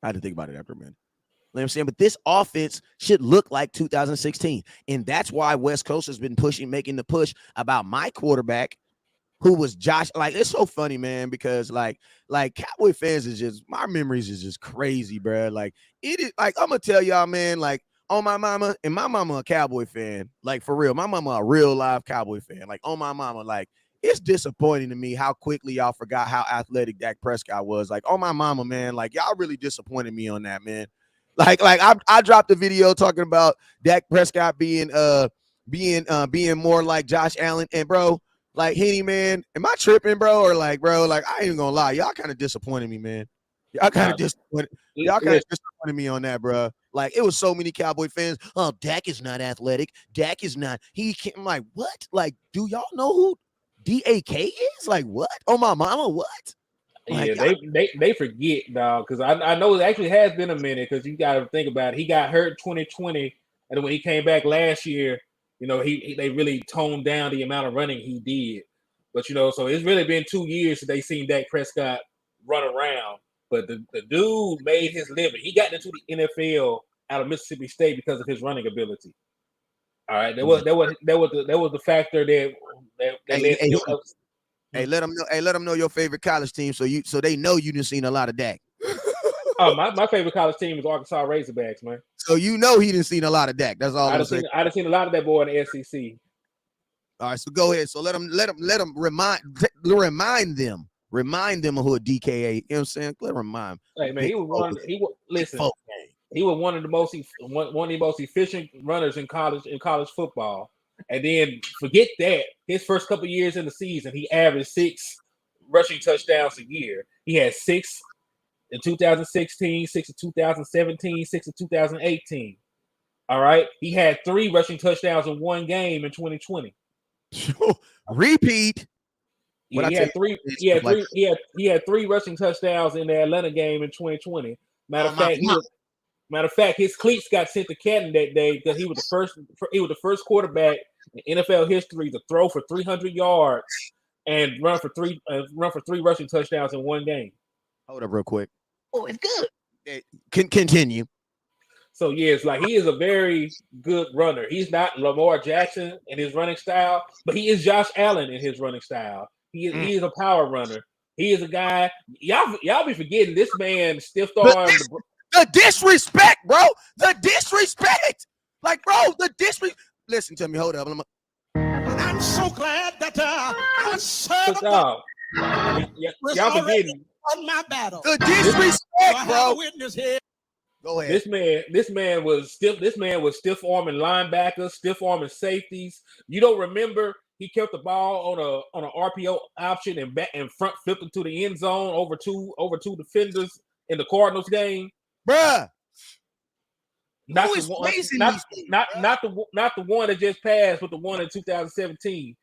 had to think about it after a minute. You know what I'm saying? But this offense should look like 2016. And that's why West Coast has been making the push about my quarterback, who was Josh. Like, it's so funny, man, because like Cowboy fans is just, my memories is just crazy, bro. Like, it is, like, I'm going to tell y'all, man, like, on my mama, and my mama a Cowboy fan, like, for real. My mama a real live Cowboy fan. Like, on my mama, like, it's disappointing to me how quickly y'all forgot how athletic Dak Prescott was. Like, on my mama, man, like, y'all really disappointed me on that, man. Like I dropped a video talking about Dak Prescott being more like Josh Allen, and bro, like, Henny, man, am I tripping, bro? Or like, bro, like, I ain't gonna lie, y'all kind of disappointed me, man. Y'all kind of disappointed me on that, bro. Like, it was so many Cowboy fans. Oh, Dak is not athletic. Dak is not. He can't. I'm like, what? Like, do y'all know who DAK is? Like, what? Oh, my mama, what? Like, yeah, they forget, dog, because I know it actually has been a minute, because you got to think about it. He got hurt 2020, and when he came back last year, you know, they really toned down the amount of running he did. But, you know, so it's really been 2 years since they seen Dak Prescott run around. But the dude made his living. He got into the NFL out of Mississippi State because of his running ability. All right, that was the factor that led him up. Hey, let them know your favorite college team, so they know you done seen a lot of Dak. Oh, my favorite college team is Arkansas Razorbacks, man. So you know he didn't seen a lot of Dak. That's all I'm saying. I've seen a lot of that boy in the SEC. All right, so go ahead. So let them remind them of who a DKA. You know what I'm saying? Let them remind. Hey man, he was one of the most efficient runners in college football. And then forget that, his first couple of years in the season, he averaged 6 rushing touchdowns a year. He had 6 in 2016, 6 in 2017, 6 in 2018. All right, he had 3 rushing touchdowns in one game in 2020. Repeat. Yeah, he had 3 rushing touchdowns in the Atlanta game in 2020. Matter of fact, his cleats got sent to Canton that day because he was the first quarterback in NFL history to throw for 300 yards and run for 3 rushing touchdowns in one game. Hold up real quick. Oh, it's good. Continue. So yeah, it's like he is a very good runner. He's not Lamar Jackson in his running style, but he is Josh Allen in his running style. He is a power runner. He is a guy. Y'all be forgetting this man stiff arm. The disrespect, bro. The disrespect. Like, bro, the disrespect. Listen to me. Hold up. I'm so glad that I served y'all forgetting on my battle. The disrespect, bro. Witness here. Go ahead. This man was stiff arming linebackers, stiff arming safeties. You don't remember he kept the ball on an RPO option and back and front flipped into the end zone over two defenders in the Cardinals game, Bruh. not Who the is one, facing not these things, not bruh? not the one that just passed, but the one in 2017.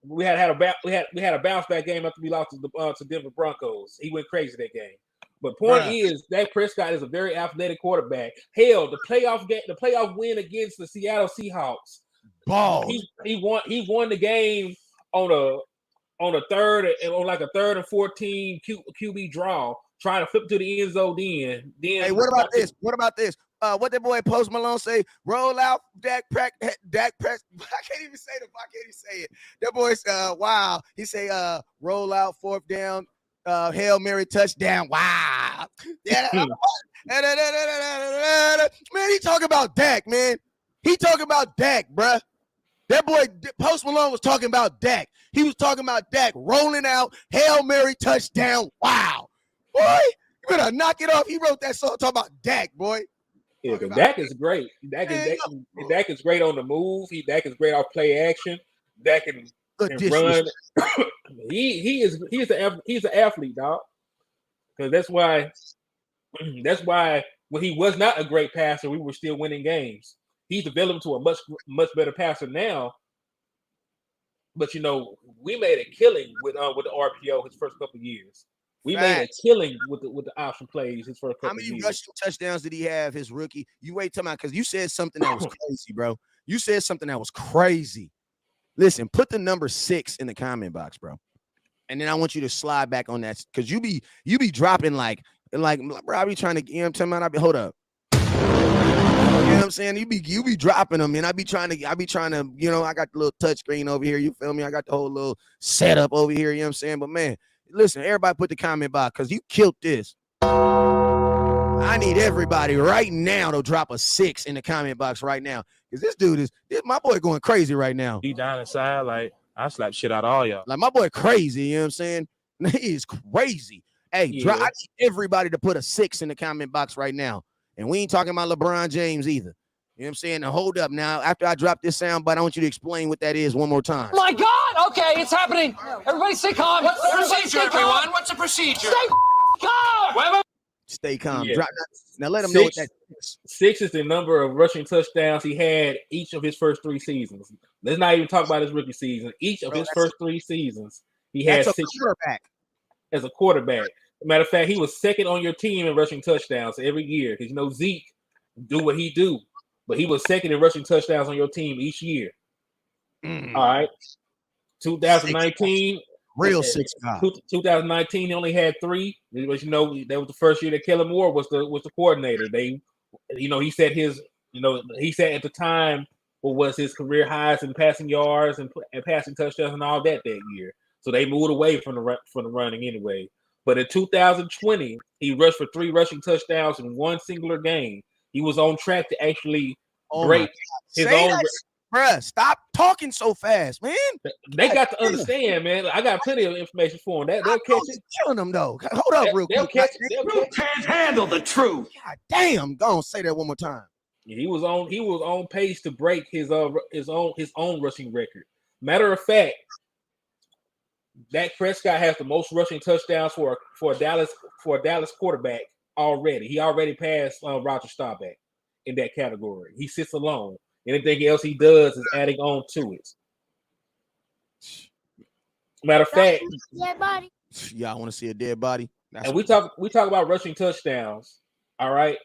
We had a bounce back game after we lost to Denver Broncos. He went crazy that game. But point Bruh. is, Dak Prescott is a very athletic quarterback. Hell, the playoff win against the Seattle Seahawks. Ball. He won the game on a third and 14 QB draw, trying to flip to the end zone. Then Hey, what about this? What about this? What that boy Post Malone say? Roll out Dak Prescott. I can't even say it. That boy wow. He say roll out 4th down, Hail Mary touchdown. Wow. Yeah. Man, he talking about Dak, man. He talking about Dak, bruh. That boy Post Malone was talking about Dak. He was talking about Dak rolling out Hail Mary touchdown. Wow. Boy, you better knock it off. He wrote that song talking about Dak, boy. Yeah, Dak is great. Dak is great on the move. Dak is great off play action. Dak can run. He's an athlete, dog. Because that's why when he was not a great passer, we were still winning games. He's developed to a much better passer now. But we made a killing with the RPO his first couple of years. We made a killing with the option plays his first couple of years. How many rushing touchdowns did he have his rookie? You wait till because you said something that was crazy, bro. You said something that was crazy. Listen, put the number 6 in the comment box, bro. And then I want you to slide back on that because you be dropping like bro, I be trying to hold up. You know what I'm saying? You be dropping them, and I be trying to, I got the little touch screen over here. You feel me? I got the whole little setup over here. You know what I'm saying? But man, listen, everybody put the comment box because you killed this. I need everybody right now to drop a 6 in the comment box right now. Because this my boy going crazy right now. He down inside, like I slap shit out of all y'all. Like my boy crazy, you know what I'm saying? He is crazy. Hey, I need everybody to put a 6 in the comment box right now. And we ain't talking about LeBron James either. You know what I'm saying? Now hold up. Now, after I drop this sound bite, I want you to explain what that is one more time. My God! Okay, it's happening. Everybody stay calm. What's the procedure, everyone? What's the procedure? Stay calm. Stay calm. Yeah. Now let them know what that is. 6 is the number of rushing touchdowns he had each of his first 3 seasons. Let's not even talk about his rookie season. Each of his first 3 seasons, he had 6 as a quarterback. Matter of fact, he was second on your team in rushing touchdowns every year because Zeke do what he do, but he was second in rushing touchdowns on your team each year. All right, 2019, real 6 guy. 2019, he only had 3. But that was the first year that Kellen Moore was the coordinator. He said at the time what was his career highs in passing yards and passing touchdowns and all that year. So they moved away from the running anyway. But in 2020, he rushed for 3 rushing touchdowns in one singular game. He was on track to actually break his own. Bruh, stop talking so fast, man. They got to understand, man. I got plenty of information for them. They'll catch it. Killing them though. Hold up, real quick. You can't handle the truth. God damn, go on, say that one more time. He was on pace to break his own rushing record. Matter of fact, Dak Prescott has the most rushing touchdowns for a Dallas quarterback already. He already passed Roger Staubach in that category. He sits alone. Anything else he does is adding on to it. Matter of fact, Dead body. Y'all want to see a dead body? And we talk about rushing touchdowns. All right.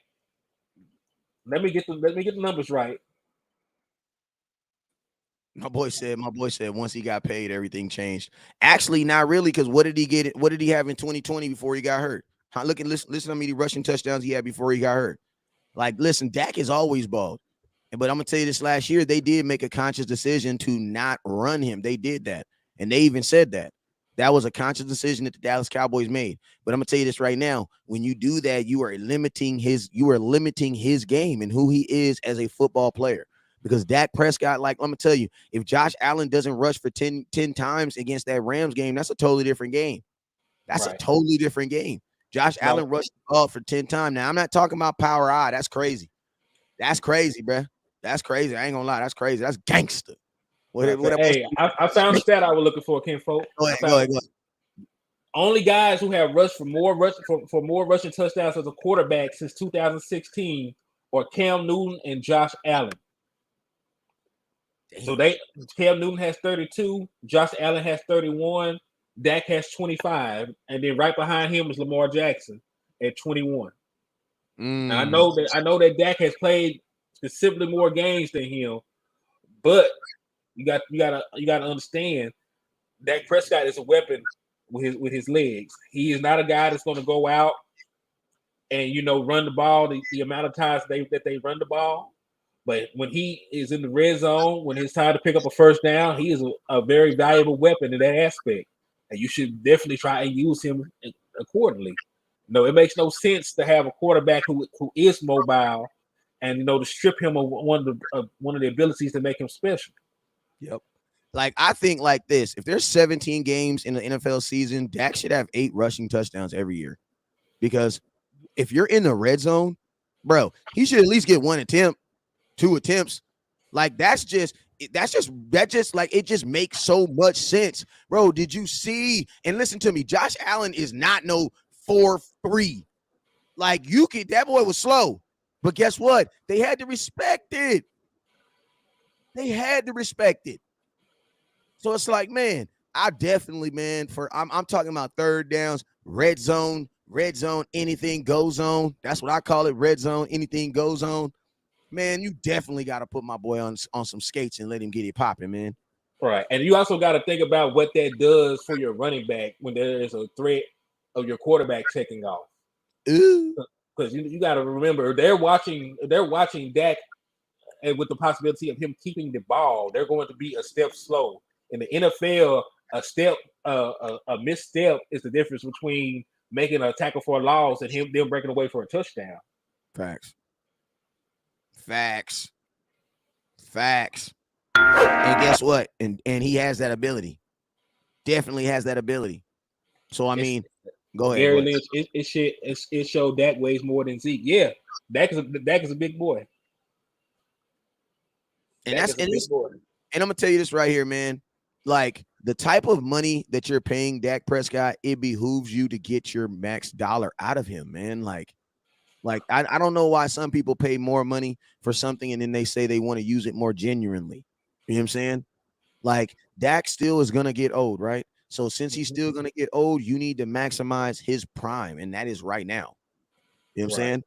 Let me get the numbers right. My boy said once he got paid, everything changed. Actually, not really, because what did he get? What did he have in 2020 before he got hurt? Listen to how many rushing touchdowns he had before he got hurt. Like, listen, Dak is always balled. But I'm gonna tell you this: last year they did make a conscious decision to not run him. They did that, and they even said that was a conscious decision that the Dallas Cowboys made. But I'm gonna tell you this right now: when you do that, you are limiting his game and who he is as a football player. Because Dak Prescott, like, let me tell you, if Josh Allen doesn't rush for 10 times against that Rams game, that's a totally different game. That's a totally different game. Josh Allen rushed the ball for 10 times. Now, I'm not talking about power eye. That's crazy. That's crazy, bro. That's crazy. I ain't gonna lie. That's crazy. That's gangster. I found a stat I was looking for, Ken Folk. Go ahead. Only guys who have rushed for more rushing touchdowns as a quarterback since 2016 are Cam Newton and Josh Allen. Damn. So Cam Newton has 32, Josh Allen has 31, Dak has 25, and then right behind him is Lamar Jackson at 21. And I know that Dak has played considerably more games than him, but you got to understand Dak Prescott is a weapon with his legs. He is not a guy that's going to go out and run the ball the amount of times that they run the ball. But when he is in the red zone, when it's time to pick up a first down, he is a very valuable weapon in that aspect. And you should definitely try and use him accordingly. No, it makes no sense to have a quarterback who is mobile and to strip him of one of the abilities to make him special. Yep. Like, I think like this: if there's 17 games in the NFL season, Dak should have 8 rushing touchdowns every year. Because if you're in the red zone, bro, he should at least get 1 attempt, 2 attempts. Like, that just like, it just makes so much sense. Bro, did you see? And listen to me, Josh Allen is not no 4-3. Like, that boy was slow. But guess what? They had to respect it. So it's like, man, I definitely, man, I'm talking about third downs, red zone, anything goes on. That's what I call it, red zone, anything goes on. Man, you definitely got to put my boy on some skates and let him get it popping, man. Right. And you also got to think about what that does for your running back when there is a threat of your quarterback taking off. Because you got to remember, they're watching Dak, and with the possibility of him keeping the ball, they're going to be a step slow. In the NFL, a misstep is the difference between making a tackle for a loss and them breaking away for a touchdown. Facts. And guess what? And he has that ability. Definitely has that ability. So I mean, go ahead. Gary Lynch, it showed Dak weighs more than Zeke. Yeah, Dak is a big boy. And I'm gonna tell you this right here, man. Like, the type of money that you're paying Dak Prescott, it behooves you to get your max dollar out of him, man. Like I don't know why some people pay more money for something and then they say they want to use it more genuinely. You know what I'm saying? Like, Dak still is gonna get old, right? So since he's still gonna get old, you need to maximize his prime, and that is right now. You know what I'm saying?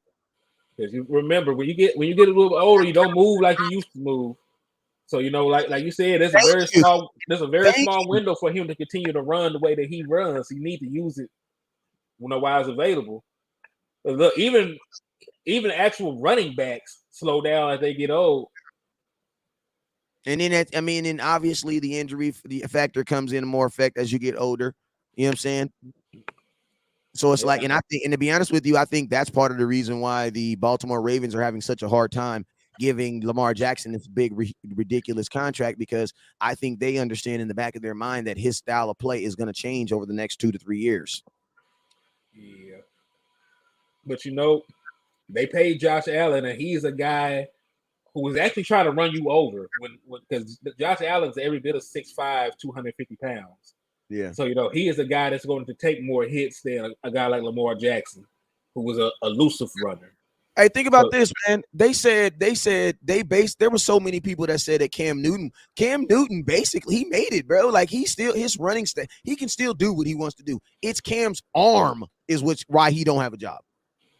Because you remember, when you get a little bit older, you don't move like you used to move. So like you said, there's a very small window for him to continue to run the way that he runs. You need to use it while it's available. Look, even actual running backs slow down as they get old. And then obviously the injury factor comes in more effect as you get older. You know what I'm saying? So it's like, and I think, and to be honest with you, I think that's part of the reason why the Baltimore Ravens are having such a hard time giving Lamar Jackson this big, ridiculous contract, because I think they understand in the back of their mind that his style of play is going to change over the next 2 to 3 years. Yeah. But they paid Josh Allen, and he's a guy who was actually trying to run you over because Josh Allen's every bit of 6'5", 250 pounds. Yeah. So, he is a guy that's going to take more hits than a guy like Lamar Jackson, who was a elusive runner. Hey, think about this, man. There were so many people that said that Cam Newton basically, he made it, bro. Like, his running he can still do what he wants to do. It's Cam's arm is why he don't have a job.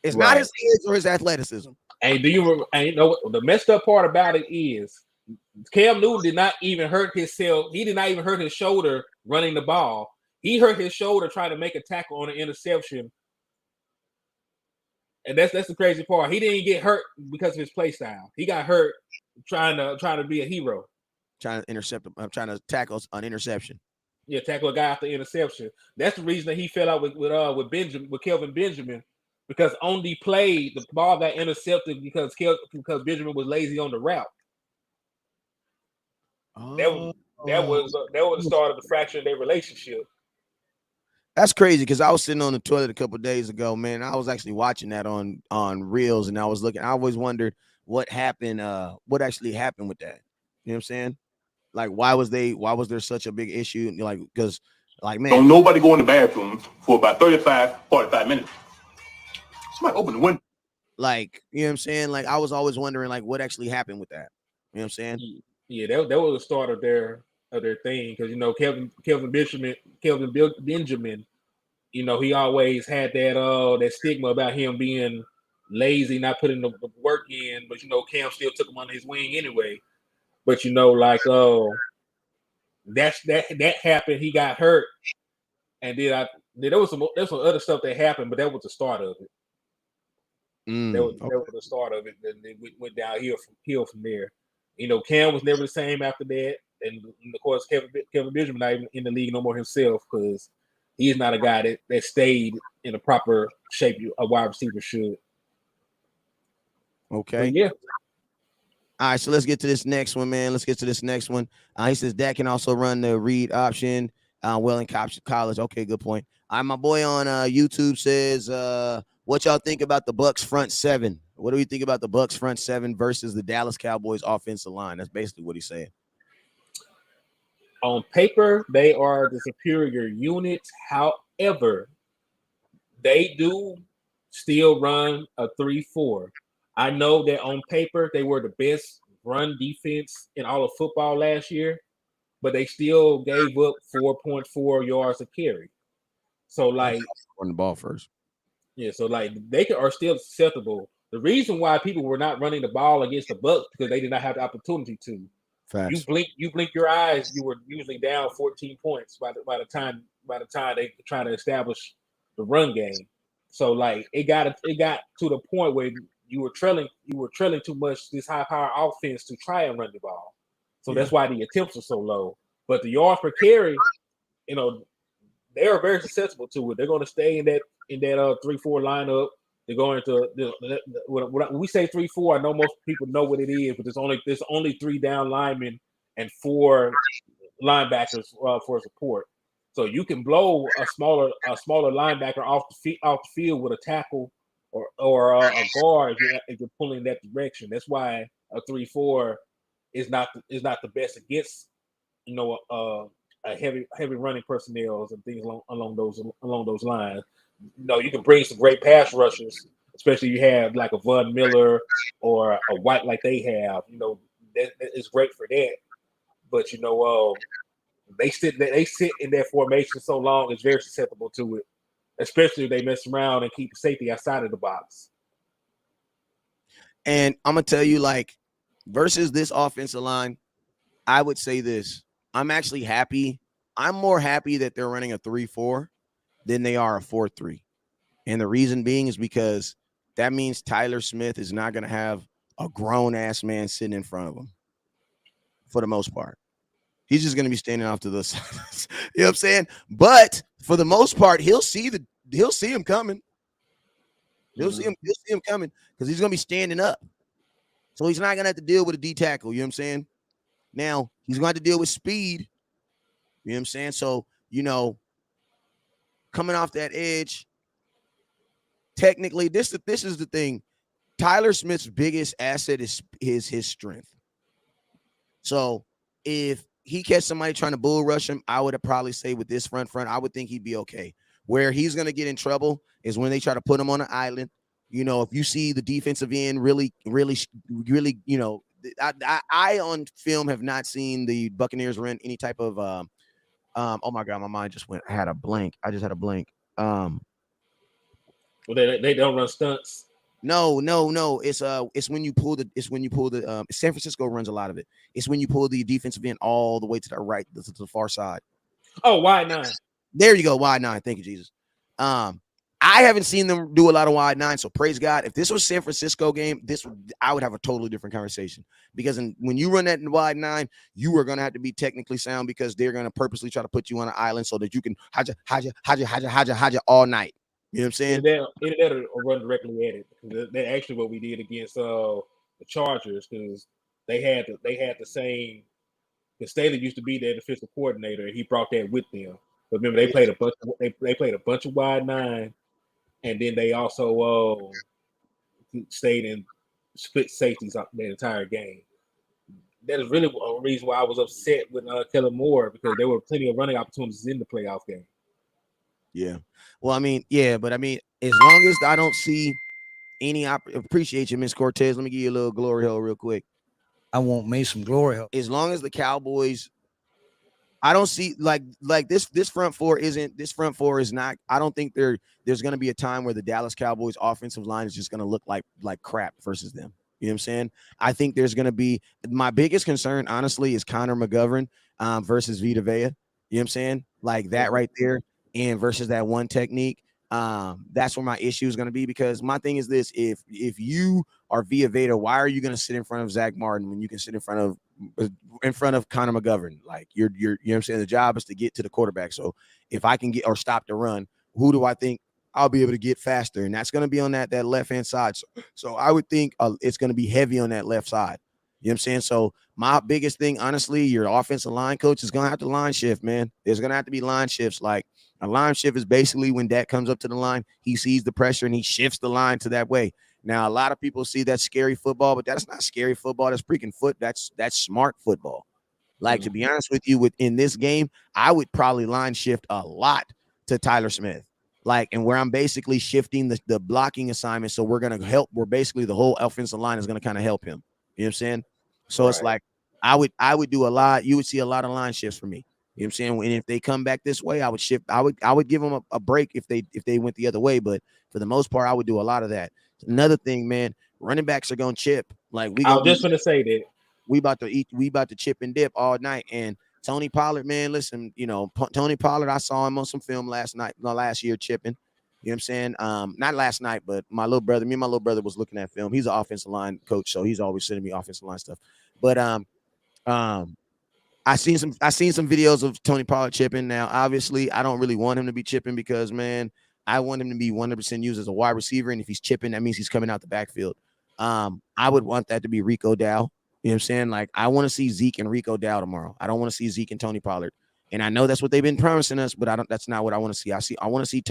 It's not his legs or his athleticism. And the messed up part about it is Cam Newton did not even hurt himself. He did not even hurt his shoulder running the ball. He hurt his shoulder trying to make a tackle on an interception. And that's the crazy part. He didn't get hurt because of his play style. He got hurt trying to be a hero. Trying to intercept him. I'm trying to tackle an interception. Yeah, tackle a guy after interception. That's the reason that he fell out with Kelvin Benjamin, because on the play, the ball got intercepted because Benjamin was lazy on the route. That was the start of the fracture in their relationship. That's crazy because I was sitting on the toilet a couple days ago, man. I was actually watching that on Reels, and I was looking. I always wondered what happened. What actually happened with that? You know what I'm saying? Like, why was there such a big issue? Like, because, like, man, Don't nobody go in the bathroom for about 45 minutes. Somebody open the window. like, you know what I'm saying? Like, I was always wondering, like, what actually happened with that. You know what I'm saying? Yeah, that was the start of their thing because Kelvin Benjamin, he always had that stigma about him being lazy, not putting the work in, but Cam still took him under his wing anyway. But that happened. He got hurt, and then there was some other stuff that happened, but that was the start of it. That was the start of it. Then it went downhill from there. Cam was never the same after that, and of course Kevin Benjamin not even in the league no more himself because he's not a guy that stayed in a proper shape a wide receiver should. Okay. But yeah. All right, so let's get to this next one, man. Let's get to this next one. He says Dak can also run the read option well in college. Okay, good point. All right, my boy on YouTube says, what y'all think about the Bucs front seven? What do we think about the Bucs front seven versus the Dallas Cowboys offensive line? That's basically what he's saying. On paper, they are the superior unit. However, they do still run a 3-4. I know that on paper they were the best run defense in all of football last year, but they still gave up 4.4 yards a carry. So run the ball first. Yeah, so they are still susceptible. The reason why people were not running the ball against the Bucs because they did not have the opportunity to. Facts. You blink your eyes, you were usually down 14 points by the time they try to establish the run game. So it got to the point where you were trailing too much this high power offense to try and run the ball. So that's why the attempts are so low. But the yards per carry, they are very susceptible to it. They're going to stay in that 3-4 lineup. They're going to when we say 3-4. I know most people know what it is, but there's only 3 down linemen and 4 linebackers for support. So you can blow a smaller linebacker off the field with a tackle or a guard if you're pulling in that direction. That's why a 3-4 is not the best against a heavy running personnel and things along those lines. You can bring some great pass rushers, especially if you have like a Von Miller or a White like they have. That is great for that. But they sit in their formation so long, it's very susceptible to it, especially if they mess around and keep safety outside of the box. And I'm gonna tell you, versus this offensive line, I would say this. I'm actually happy. I'm more happy that they're running a 3-4 than they are a 4-3. And the reason being is because that means Tyler Smith is not going to have a grown-ass man sitting in front of him for the most part. He's just going to be standing off to the side. You know what I'm saying? But for the most part, he'll see him coming. He'll see him coming because he's going to be standing up. So he's not going to have to deal with a D tackle. You know what I'm saying? Now, he's going to have to deal with speed. You know what I'm saying? So, coming off that edge, technically, this is the thing. Tyler Smith's biggest asset is his strength. So, if he catch somebody trying to bull rush him, I would probably say with this front, I would think he'd be okay. Where he's going to get in trouble is when they try to put him on an island. If you see the defensive end really, I on film have not seen the Buccaneers run any type of oh my God, my mind just went. I just had a blank. Well, they don't run stunts. No. It's when you pull the San Francisco runs a lot of it. It's when you pull the defensive end all the way to the right, to the far side. Oh, wide 9. There you go, wide 9. Thank you, Jesus. I haven't seen them do a lot of wide 9, so praise God. If this was San Francisco game, I would have a totally different conversation because when you run that in wide 9, you are going to have to be technically sound because they're going to purposely try to put you on an island so that you can haja all night. You know what I'm saying? They'll run directly at it. That's actually what we did against the Chargers because they had the same. Because Staley used to be their defensive coordinator, and he brought that with them. But remember, they played a bunch. They played a bunch of wide nine, and then they also stayed in split safeties the entire game. That is really a reason why I was upset with Kellen Moore, because there were plenty of running opportunities in the playoff game. Yeah. Well, I mean, yeah, but I mean, as long as I don't see any appreciate you, Miss Cortez. Let me give you a little glory hole real quick. I want me some glory hole. As long as the Cowboys, I don't see like this front four is not. I don't think there's going to be a time where the Dallas Cowboys offensive line is just going to look like crap versus them. You know what I'm saying? I think there's going to be, my biggest concern, honestly, is Connor McGovern versus Vita Vea. You know what I'm saying? Like that right there, and versus that one technique. That's where my issue is going to be, because my thing is this: if you are Via Veda, why are you going to sit in front of Zach Martin when you can sit in front of Connor McGovern? Like you know what I'm saying? The job is to get to the quarterback. So if I can get or stop the run, who do I think I'll be able to get faster? And that's going to be on that left hand side. So I would think it's going to be heavy on that left side. You know what I'm saying? So my biggest thing, honestly, your offensive line coach is going to have to line shift, man. There's going to have to be line shifts. Like a line shift is basically when Dak comes up to the line, he sees the pressure and he shifts the line to that way. Now, a lot of people see that's scary football, but that's not scary football. That's freaking that's smart football. Like, to be honest with you, in this game, I would probably line shift a lot to Tyler Smith. Like, and where I'm basically shifting the blocking assignment. So we're going to help. We're basically, the whole offensive line is going to kind of help him. You know what I'm saying? So It's like, I would do a lot. You would see a lot of line shifts for me. You know what I'm saying? And if they come back this way, I would shift. I would give them a break if they went the other way. But for the most part, I would do a lot of that. Another thing, man, running backs are going to chip. Like I was just going to say that. We about to chip and dip all night. And Tony Pollard, man, listen, you know, Tony Pollard, I saw him on some film last year chipping. You know what I'm saying? Not last night, but me and my little brother was looking at film. He's an offensive line coach, so he's always sending me offensive line stuff. But I seen some videos of Tony Pollard chipping. Now, obviously, I don't really want him to be chipping because, man, I want him to be 100% used as a wide receiver. And if he's chipping, that means he's coming out the backfield. I would want that to be Rico Dow. You know what I'm saying? Like, I want to see Zeke and Rico Dow tomorrow. I don't want to see Zeke and Tony Pollard. And I know that's what they've been promising us, but that's not what I want to see. I want to see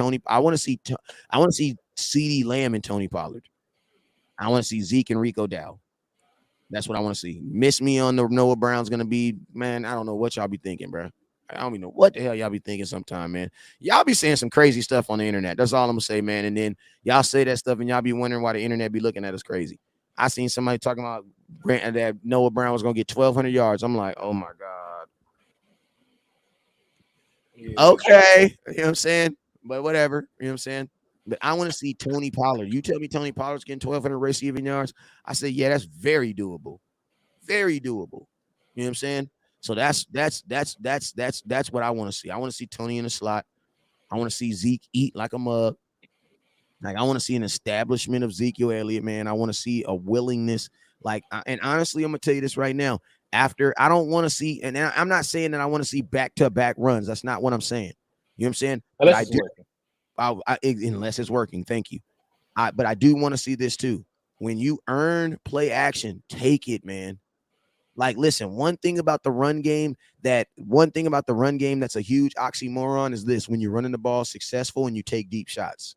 Ceedee Lamb and Tony Pollard. I want to see Zeke and Rico Dow. That's what I want to see. Miss me on the Noah Brown's going to be, man, I don't know what y'all be thinking, bro. I don't even know what the hell y'all be thinking sometime, man. Y'all be saying some crazy stuff on the internet. That's all I'm going to say, man. And then y'all say that stuff and y'all be wondering why the internet be looking at us crazy. I seen somebody talking about that Noah Brown was going to get 1,200 yards. I'm like, oh, my God. Yeah. Okay. You know what I'm saying? But whatever. You know what I'm saying? But I want to see Tony Pollard. You tell me Tony Pollard's getting 1,200 receiving yards. I say, yeah, that's very doable. Very doable. You know what I'm saying? So that's what I want to see. I want to see Tony in the slot. I want to see Zeke eat like a mug. Like, I want to see an establishment of Ezekiel Elliott, man. I want to see a willingness. Like, and honestly, I'm going to tell you this right now. I don't want to see, and I'm not saying that I want to see back-to-back runs. That's not what I'm saying. You know what I'm saying? Unless it's working. Unless it's working. Thank you. But I do want to see this too. When you earn play action, take it, man. Like, listen, one thing about the run game that's a huge oxymoron is this: when you're running the ball successful and you take deep shots.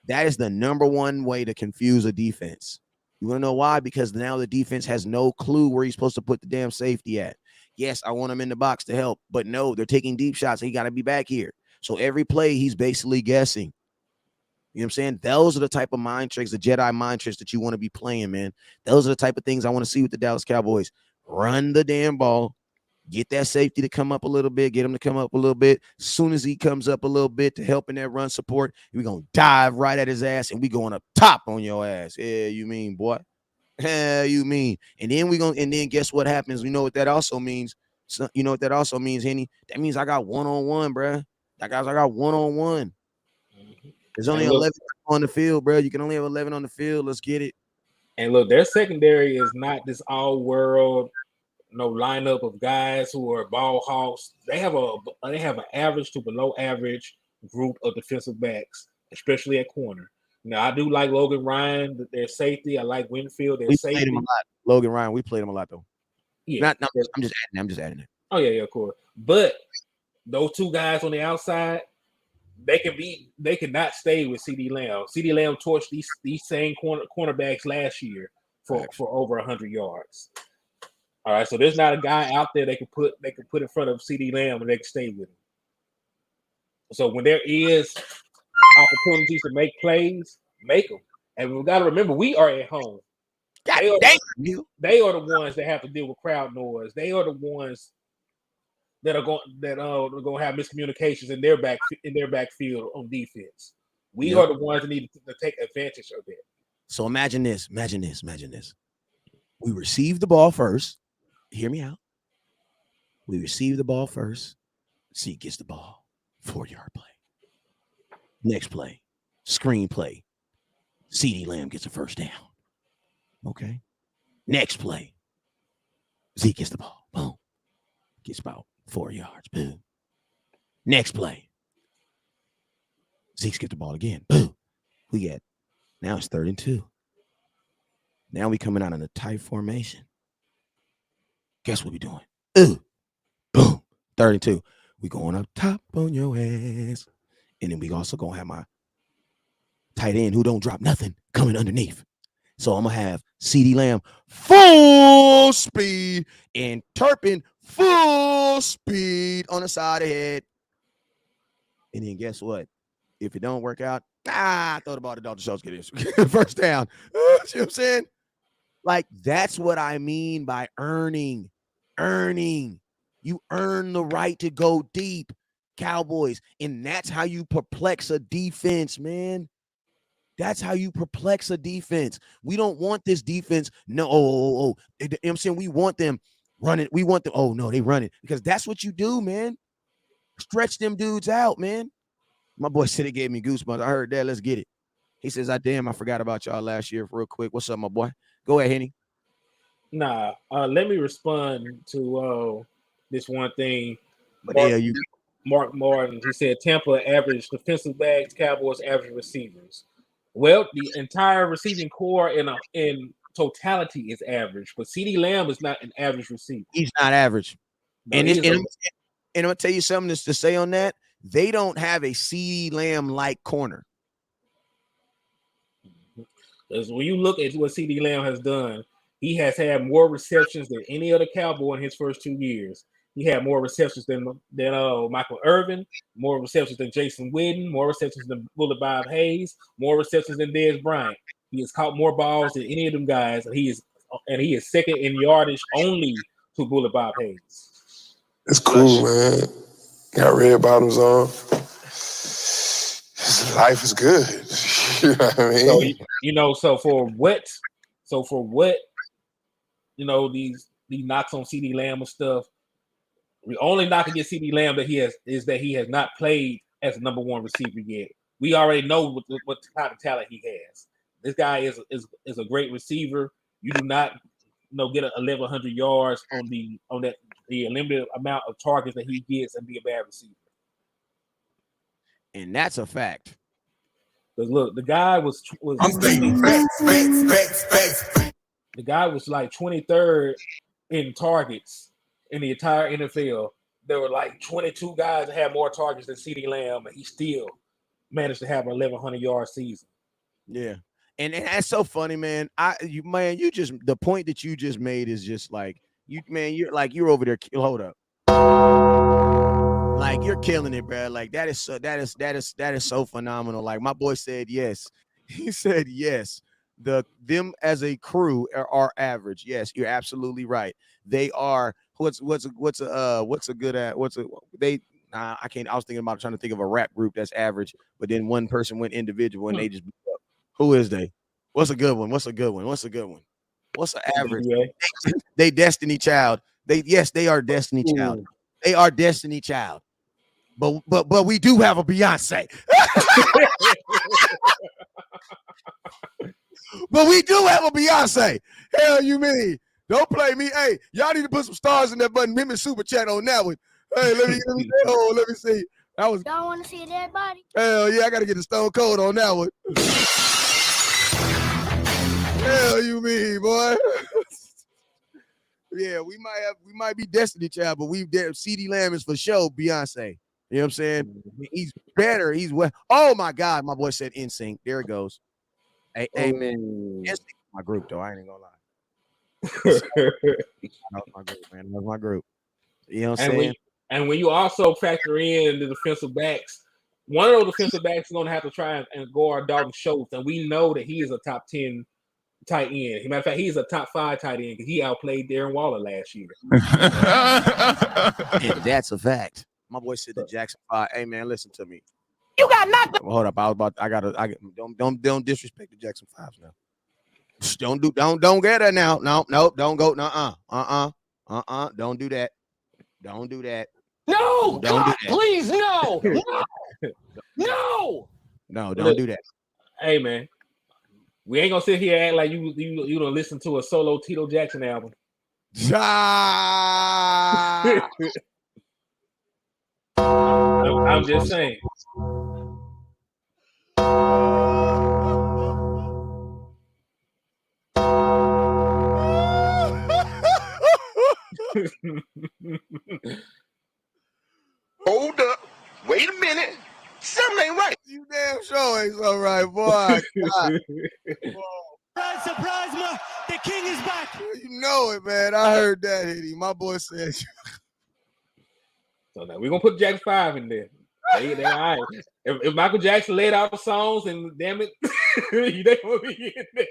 That is the number one way to confuse a defense. You want to know why? Because now the defense has no clue where he's supposed to put the damn safety at. Yes, I want him in the box to help, but no, they're taking deep shots. He got to be back here. So every play, he's basically guessing. You know what I'm saying? Those are the type of mind tricks, the Jedi mind tricks that you want to be playing, man. Those are the type of things I want to see with the Dallas Cowboys. Run the damn ball. Get that safety to come up a little bit. Get him to come up a little bit. As soon as he comes up a little bit to help in that run support, we're going to dive right at his ass, and we going up top on your ass. Yeah, you mean, boy. Yeah, you mean. And then guess what happens? You know what that also means? So, you know what that also means, Henny? That means I got one-on-one, bro. I got one-on-one. There's only 11 on the field, bro. You can only have 11 on the field. Let's get it. And look, their secondary is not this all-world, lineup of guys who are ball hawks. They have an average to below average group of defensive backs, especially at corner. Now, I do like Logan Ryan, their safety. I like Winfield, their safety. Played him a lot. Logan Ryan, we played him a lot though. Yeah, I'm just adding it. Oh yeah, of course. But those two guys on the outside, they cannot stay with Ceedee Lamb. Ceedee Lamb torched these same cornerbacks last year for over 100 yards. All right, so there's not a guy out there they can put in front of Ceedee Lamb and they can stay with him. So when there is opportunities to make plays, make them. And we've got to remember, we are at home. They are the ones that have to deal with crowd noise. They are the ones that are going to have miscommunications in their backfield on defense. We are the ones that need to take advantage of it. So imagine this. We receive the ball first. Hear me out. We receive the ball first. Zeke gets the ball. 4-yard play. Next play. Screen play. Ceedee Lamb gets a first down. Okay. Next play. Zeke gets the ball. Boom. Gets about 4 yards. Boom. Next play. Zeke gets the ball again. Boom. We get. Now it's 3rd and 2. Now we coming out in a tight formation. Guess what we doing? Boom. 3rd and 2. We going up top on your ass. And then we also going to have my tight end who don't drop nothing coming underneath. So I'm going to have Ceedee Lamb full speed and Turpin full speed on the side of the head. And then guess what? If it don't work out, throw the ball to Dalton Schultz, get it. First down. See what I'm saying? Like, that's what I mean by earning. You earn the right to go deep, Cowboys. And that's how you perplex a defense, man. That's how you perplex a defense. We don't want this defense. No, You know what I'm saying? We want them running. We want them. Oh, no, they running. Because that's what you do, man. Stretch them dudes out, man. My boy said it gave me goosebumps. I heard that. Let's get it. He says, I forgot about y'all last year real quick. What's up, my boy? Go ahead, Henny. Nah, let me respond to this one thing. Mark Martin, he said Tampa average defensive backs, Cowboys average receivers. Well, the entire receiving core in totality is average, but Ceedee Lamb is not an average receiver. He's not average. No, and I'm going to tell you something to say on that. They don't have a Ceedee Lamb-like corner. Because when you look at what Ceedee Lamb has done, he has had more receptions than any other Cowboy in his first 2 years. He had more receptions than Michael Irvin, more receptions than Jason Witten, more receptions than Bullet Bob Hayes, more receptions than Dez Bryant. He has caught more balls than any of them guys, and he is second in yardage only to Bullet Bob Hayes. It's cool, man. Got red bottoms on. Life is good. You know what I mean? So for what these knocks on Ceedee Lamb and stuff. The only knock against Ceedee Lamb that he has not played as a number one receiver yet. We already know what kind of talent he has. This guy is a great receiver. You do not get 1,100 yards on the limited amount of targets that he gets and be a bad receiver. And that's a fact. Because look, the guy was the guy was like 23rd in targets in the entire NFL. There were like 22 guys that had more targets than Ceedee Lamb, and he still managed to have an 1,100-yard season. Yeah. And that's so funny, man. The point that you just made is just like you're over there. Hold up. Like, you're killing it, bro. Like, that is so phenomenal. Like, my boy said yes. He said yes. Them as a crew are average. Yes, you're absolutely right. They are. I was trying to think of a rap group that's average, but then one person went individual and they just blew up. Who is they? What's a good one? What's an average? They Destiny Child. They are Destiny Child. They are Destiny Child. But we do have a Beyonce. But we do have a Beyonce. Hell, you mean? Don't play me. Hey, y'all need to put some stars in that button. Hit me super chat on that one. Hey, let me see. That was. Y'all want to see it, everybody? Hell yeah, I gotta get the Stone Cold on that one. Hell, you mean, boy? Yeah, we might be Destiny Child, but Ceedee Lamb is for sure Beyonce. You know what I'm saying? He's better. He's well. Oh my God, my boy said NSYNC. There it goes. Hey, man. NSYNC my group though. I ain't gonna lie. That was my group, man. That was my group. You know what I'm saying? And when you also factor in the defensive backs, one of those defensive backs is going to have to try and guard Dalton Schultz, and we know that he is a top 10 tight end. As a matter of fact, he's a top 5 tight end because he outplayed Darren Waller last year. And that's a fact. My boy said the Jackson 5. Hey man, listen to me. You got knocked. Well, hold up. Don't disrespect the Jackson 5s now. Don't get it now. No, don't go. Don't do that. Don't do that. No, Don't God, do that. please, no. No. No, don't do that. Hey man, we ain't gonna sit here and act like you don't listen to a solo Tito Jackson album. I'm just saying. Hold up. Wait a minute. Something ain't right. You damn sure ain't so right, boy. Surprise, the king is back. You know it, man. I heard that, Hitty. My boy said. So now we're gonna put Jackson 5 in there. They all right. If Michael Jackson laid out the songs, and damn it, they gonna be in there.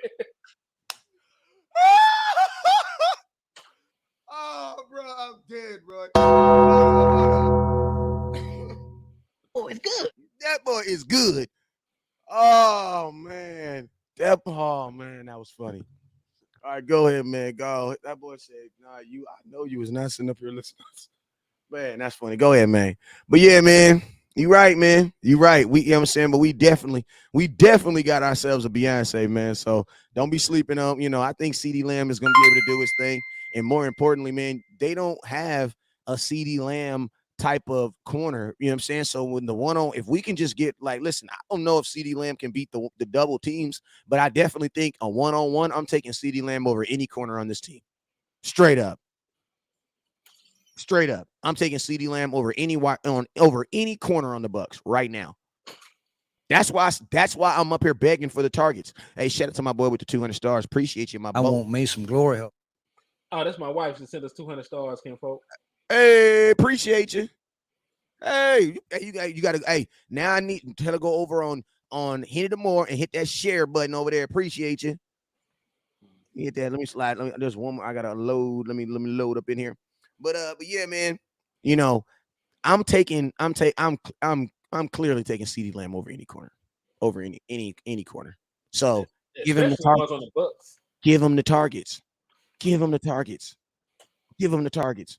Oh, bro, I'm dead, bro. Oh, it's good. That boy is good. Oh man, that was funny. All right, go ahead, man. Go. That boy said, "Nah, I know you was not sitting up here listening." Man, that's funny. Go ahead, man. But yeah, man, you right, man. You right. You know what I'm saying? But we definitely got ourselves a Beyonce, man. So don't be sleeping on. I think Ceedee Lamb is gonna be able to do his thing, and more importantly, man, they don't have a Ceedee Lamb type of corner, you know what I'm saying? So when the if we can just get listen, I don't know if Ceedee Lamb can beat the double teams, but I definitely think a one-on-one, I'm taking Ceedee Lamb over any corner on this team. Straight up. I'm taking Ceedee Lamb over any corner on the Bucs right now. That's why I'm up here begging for the targets. Hey, shout out to my boy with the 200 stars. Appreciate you, my boy. I want me some glory help. Oh, that's my wife. She sent us 200 stars, Ken folk. Hey, appreciate you. Hey, you got to. Hey, now I need to tell her go over on hit it more and hit that share button over there. Appreciate you. Hit that. Let me slide. There's one more. I gotta load. Let me load up in here. But yeah, man. I'm clearly taking Ceedee Lamb over any corner, over any corner. So give him the targets. On the Bucs. Give him the targets. Give him the targets. Give him the targets.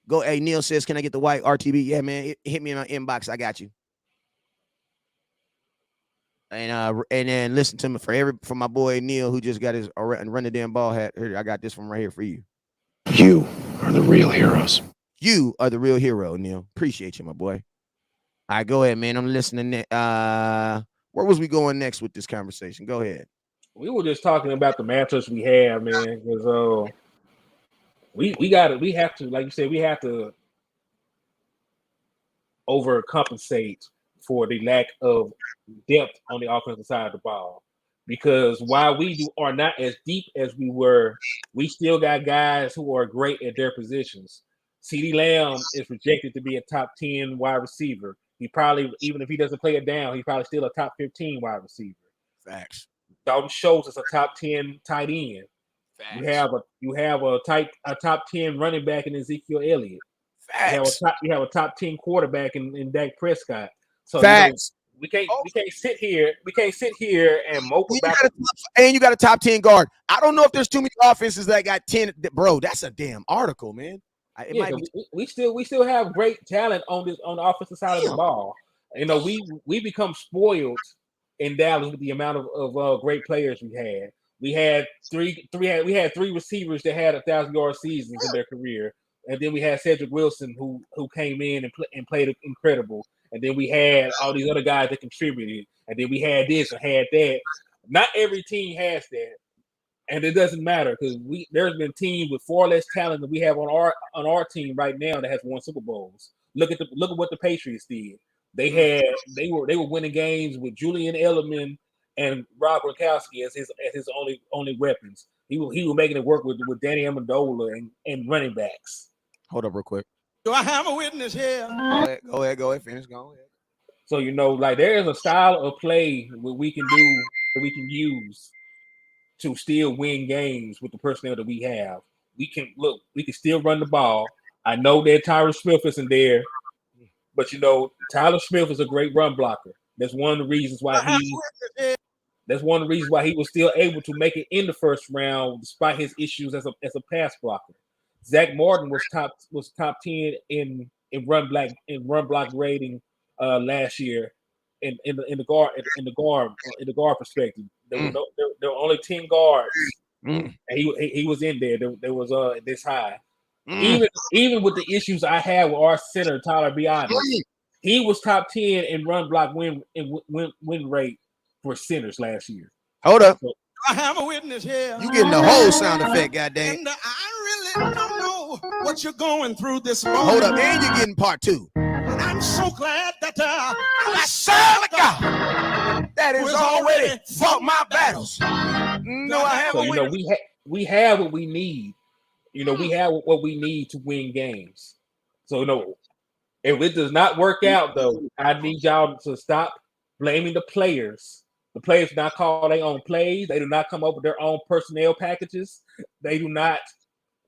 Go. Hey, Neil says, can I get the white RTB? Yeah, man. Hit me in my inbox. I got you. And then listen to me for my boy Neil who just got his run the damn ball hat. Here, I got this one right here for you. You are the real heroes. You are the real hero, Neil. Appreciate you, my boy. All right, go ahead, man. I'm listening. Where was we going next with this conversation? Go ahead. We were just talking about the matchups we have, man. Because we have to, like you said, we have to overcompensate for the lack of depth on the offensive side of the ball. Because while we are not as deep as we were, we still got guys who are great at their positions. Ceedee Lamb is projected to be a top 10 wide receiver. He probably, even if he doesn't play it down, he's probably still a top 15 wide receiver. Facts. Dalton Schultz is a top 10 tight end. Facts. You have a top 10 running back in Ezekiel Elliott. Facts. You have a top 10 quarterback in Dak Prescott. So facts. We can't sit here and mope about and you got a top 10 guard. I don't know if there's too many offenses that got 10. Bro, that's a damn article, man. We still have great talent on the offensive side of the ball. We become spoiled in Dallas with the amount of great players we had. We had three receivers that had 1,000-yard seasons in their career, and then we had Cedric Wilson who came in and played incredible. And then we had all these other guys that contributed. And then we had this and had that. Not every team has that. And it doesn't matter because there's been teams with far less talent than we have on our team right now that has won Super Bowls. Look at what the Patriots did. They were winning games with Julian Edelman and Rob Gronkowski as his only weapons. He was making it work with Danny Amendola and running backs. Hold up real quick. Do I have a witness here? Go ahead. Finish. Go ahead. So like there is a style of play that we can do that we can use to still win games with the personnel that we have. We can still run the ball. I know that Tyron Smith isn't there, but Tyler Smith is a great run blocker. That's one of the reasons why he was still able to make it in the first round despite his issues as a pass blocker. Zach Martin was top 10 in run block rating last year in the guard perspective. There were only 10 guards, and he was in there. There was this high. Even with the issues I had with our center Tyler Biadasz, he was top 10 in run block win rate for centers last year. Hold up. So, I have a witness here. You getting the whole sound effect, goddamn. And I really don't know what you're going through this morning. Hold up, and you're getting part 2. And I'm so glad that I serve a God that is already fought my battles. No, I have. So we have what we need. We have what we need to win games. So if it does not work out, though, I need y'all to stop blaming the players. The players do not call their own plays. They do not come up with their own personnel packages. They do not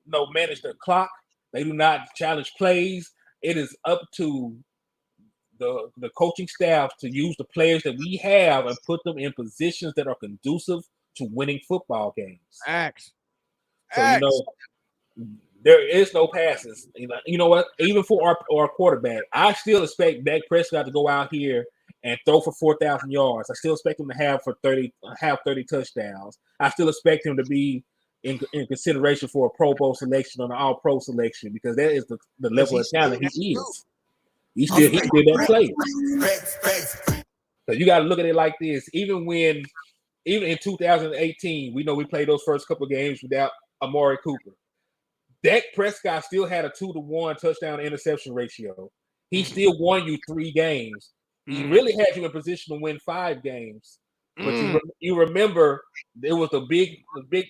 manage their clock. They do not challenge plays. It is up to the coaching staff to use the players that we have and put them in positions that are conducive to winning football games. So there is no passes. You know what? Even for our quarterback, I still expect Dak Prescott to go out here and throw for 4,000 yards. I still expect him to have 30 touchdowns. I still expect him to be in consideration for a Pro Bowl selection or an All Pro selection because that is the level of talent he is. He's still that player. So you got to look at it like this. Even in 2018, we know we played those first couple of games without Amari Cooper. Dak Prescott still had a 2-to-1 touchdown interception ratio. He still won you 3 games. He really had you in position to win 5 games. But you remember there was the big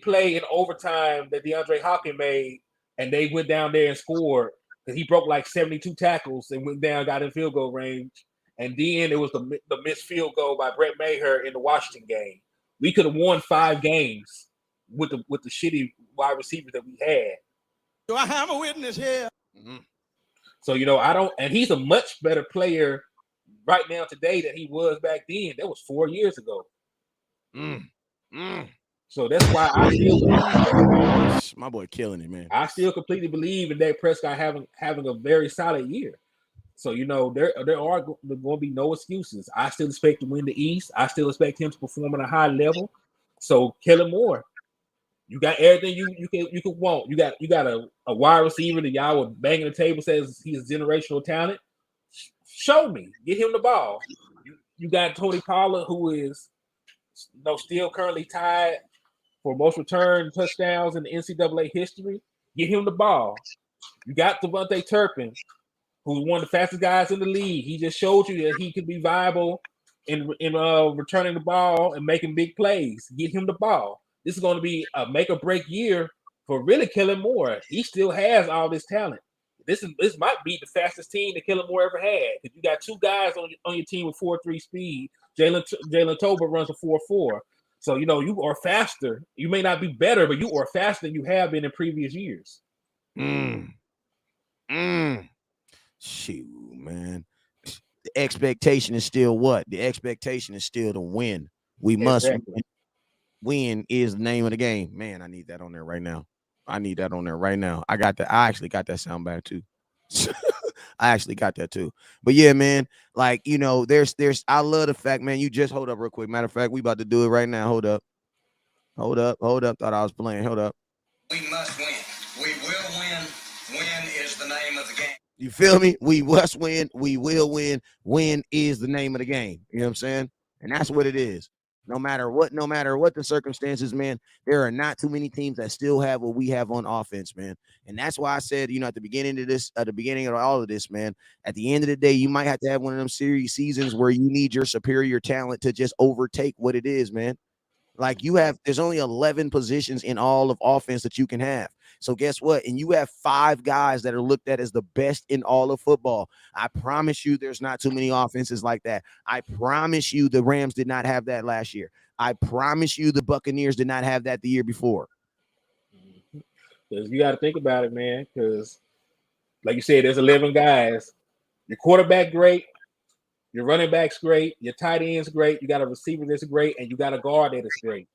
play in overtime that DeAndre Hopkins made, and they went down there and scored because he broke like 72 tackles and went down, got in field goal range. And then it was the missed field goal by Brett Maher in the Washington game. We could have won 5 games with the shitty wide receivers that we had. Do I have a witness here? So and he's a much better player right now today than he was back then. That was 4 years ago. So that's why I still believe my boy killing it, man. I still completely believe in Dak Prescott having a very solid year. So there are going to be no excuses. I still expect to win the East. I still expect him to perform at a high level. So Kellen Moore, you got everything you could want. You got a wide receiver that y'all were banging the table says he's a generational talent. Show me. Get him the ball. You got Tony Pollard, who is still currently tied for most return touchdowns in the NCAA history. Get him the ball. You got Devontae Turpin, who's one of the fastest guys in the league. He just showed you that he could be viable in returning the ball and making big plays. Get him the ball. This is going to be a make or break year for really Kellen Moore. He still has all this talent. This might be the fastest team that Kellen Moore ever had. If you got 2 guys on your team with 4.3 speed, Jalen Tolbert runs a 4.4. So you are faster. You may not be better, but you are faster than you have been in previous years. Shoot, man. The expectation is still what? The expectation is still to win. We must win. Win is the name of the game. Man, I need that on there right now. I actually got that sound back too. I actually got that too. But yeah, man, like, there's I love the fact, man, you just hold up real quick. Matter of fact, we about to do it right now. Hold up. Thought I was playing. Hold up. We must win. We will win. Win is the name of the game. You feel me? We must win. We will win. Win is the name of the game. You know what I'm saying? And that's what it is. No matter what the circumstances, man, there are not too many teams that still have what we have on offense, man. And that's why I said, at the beginning of all of this, man, at the end of the day, you might have to have one of them series seasons where you need your superior talent to just overtake what it is, man. Like there's only 11 positions in all of offense that you can have. So guess what? And you have 5 guys that are looked at as the best in all of football. I promise you there's not too many offenses like that. I promise you the Rams did not have that last year. I promise you the Buccaneers did not have that the year before. Because you got to think about it, man, because like you said, there's 11 guys. Your quarterback great. Your running back's great. Your tight end's great. You got a receiver that's great, and you got a guard that is great.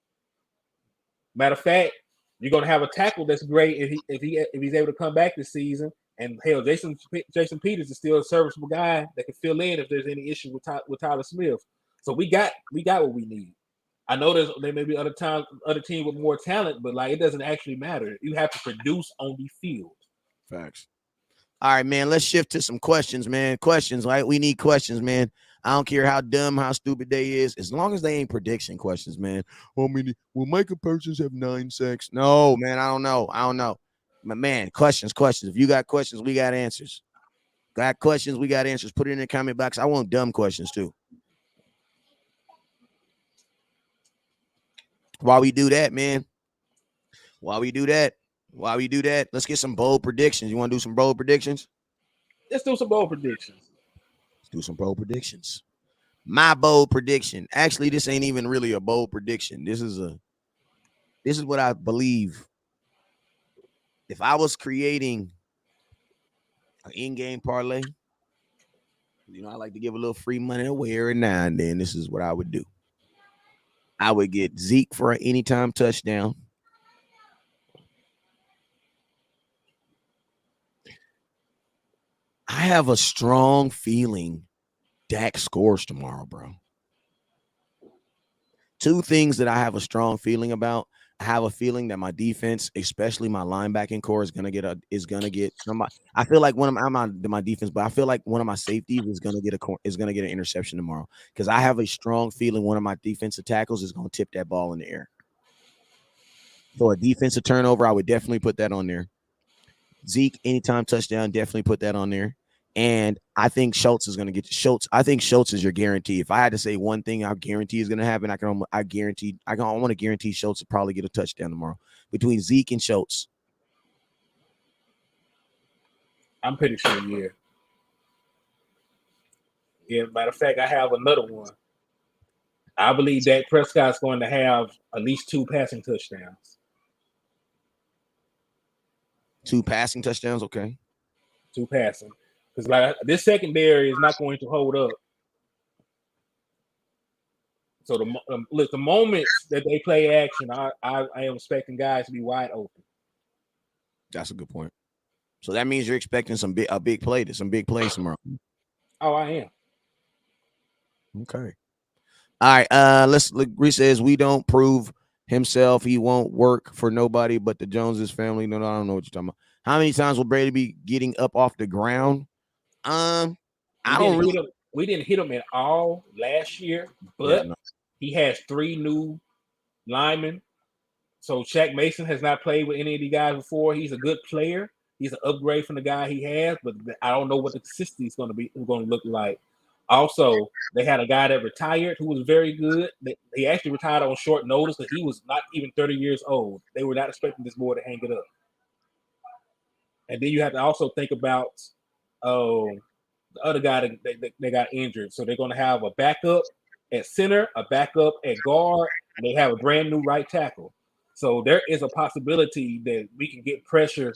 Matter of fact, you're going to have a tackle that's great if he's able to come back this season. And hell, Jason Peters is still a serviceable guy that can fill in if there's any issue with Tyler Smith. So we got what we need. I know there may be other teams with more talent, but like it doesn't actually matter. You have to produce on the field. Facts. All right, man, let's shift to some questions, man. Questions, right? We need questions, man. I don't care how dumb, how stupid they is, as long as they ain't prediction questions, man. Will Micah Parsons have 9 sacks? No, man, I don't know. But man, questions. If you got questions, we got answers. Got questions, we got answers. Put it in the comment box. I want dumb questions too. While we do that, let's get some bold predictions. You want to do some bold predictions? Let's do some bold predictions. My bold prediction. Actually, this ain't even really a bold prediction. This is what I believe. If I was creating an in-game parlay, I like to give a little free money away every now and then. This is what I would do. I would get Zeke for an anytime touchdown. I have a strong feeling Dak scores tomorrow, bro. 2 things that I have a strong feeling about. I have a feeling that my defense, especially my linebacking core, is gonna get somebody. I feel like I'm on my defense, but I feel like one of my safeties is gonna get an interception tomorrow because I have a strong feeling one of my defensive tackles is gonna tip that ball in the air. So a defensive turnover, I would definitely put that on there. Zeke anytime touchdown, definitely put that on there. And I think Schultz is going to get Schultz. I think Schultz is your guarantee. If I had to say one thing I guarantee is going to happen, I want to guarantee Schultz to probably get a touchdown tomorrow between Zeke and Schultz. I'm pretty sure, yeah. Yeah, matter of fact, I have another one. I believe Dak Prescott's going to have at least 2 passing touchdowns. 2 passing touchdowns, okay. 2 passing. Because like this secondary is not going to hold up. So the moments that they play action, I am expecting guys to be wide open. That's a good point. So that means you're expecting some big plays tomorrow. Oh, I am. Okay. All right. Let's look. Reese says we don't prove himself. He won't work for nobody but the Joneses family. No, I don't know what you're talking about. How many times will Brady be getting up off the ground? We didn't hit him at all last year, but he has 3 new linemen. So Shaq Mason has not played with any of the guys before. He's a good player. He's an upgrade from the guy he has, but I don't know what the consistency is going to look like. Also, they had a guy that retired who was very good. He actually retired on short notice because he was not even 30 years old. They were not expecting this boy to hang it up. And then you have to also think about the other guy that they got injured. So they're going to have a backup at center, a backup at guard, and they have a brand new right tackle. So there is a possibility that we can get pressure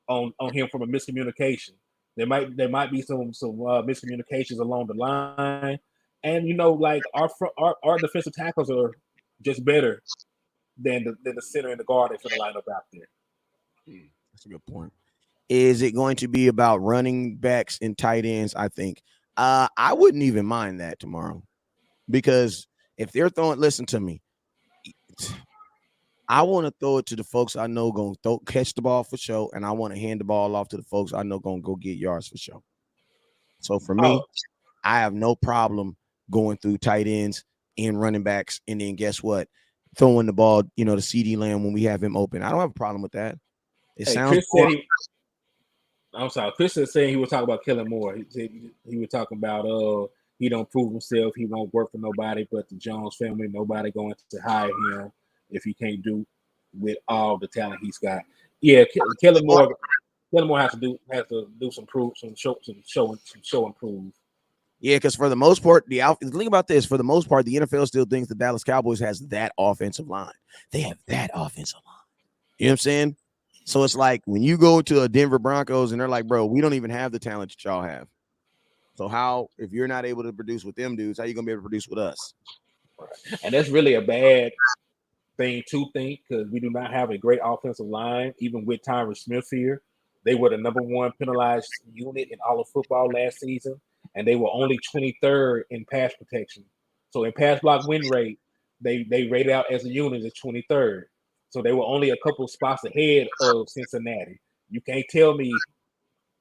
on him from a miscommunication. There might be some miscommunications along the line, and like our defensive tackles are just better than the center and the guard that's going to line up out there. That's a good point. Is it going to be about running backs and tight ends? I think I wouldn't even mind that tomorrow, because if they're throwing, listen to me. I want to throw it to the folks I know going to catch the ball for show, and I want to hand the ball off to the folks I know going to go get yards for show. So for me, I have no problem going through tight ends and running backs, and then guess what? Throwing the ball, to Ceedee Lamb when we have him open. I don't have a problem with that. It sounds. Chris said I'm sorry. Chris is saying he was talking about Kellen Moore. He said he was talking about he don't prove himself. He won't work for nobody but the Jones family. Nobody going to hire him if he can't do with all the talent he's got. Yeah, Kellen Moore has to do some show improve. Yeah, because for the most part, think about this. For the most part, the NFL still thinks the Dallas Cowboys has that offensive line. They have that offensive line. You know what I'm saying? So it's like when you go to a Denver Broncos and they're like, bro, we don't even have the talent that y'all have. So how, if you're not able to produce with them dudes, how you gonna be able to produce with us? And that's really a bad thing to think because we do not have a great offensive line, even with Tyron Smith here. They were the number one penalized unit in all of football last season, and they were only 23rd in pass protection. So in pass block win rate, they rated out as a unit as 23rd. So they were only a couple spots ahead of Cincinnati. You can't tell me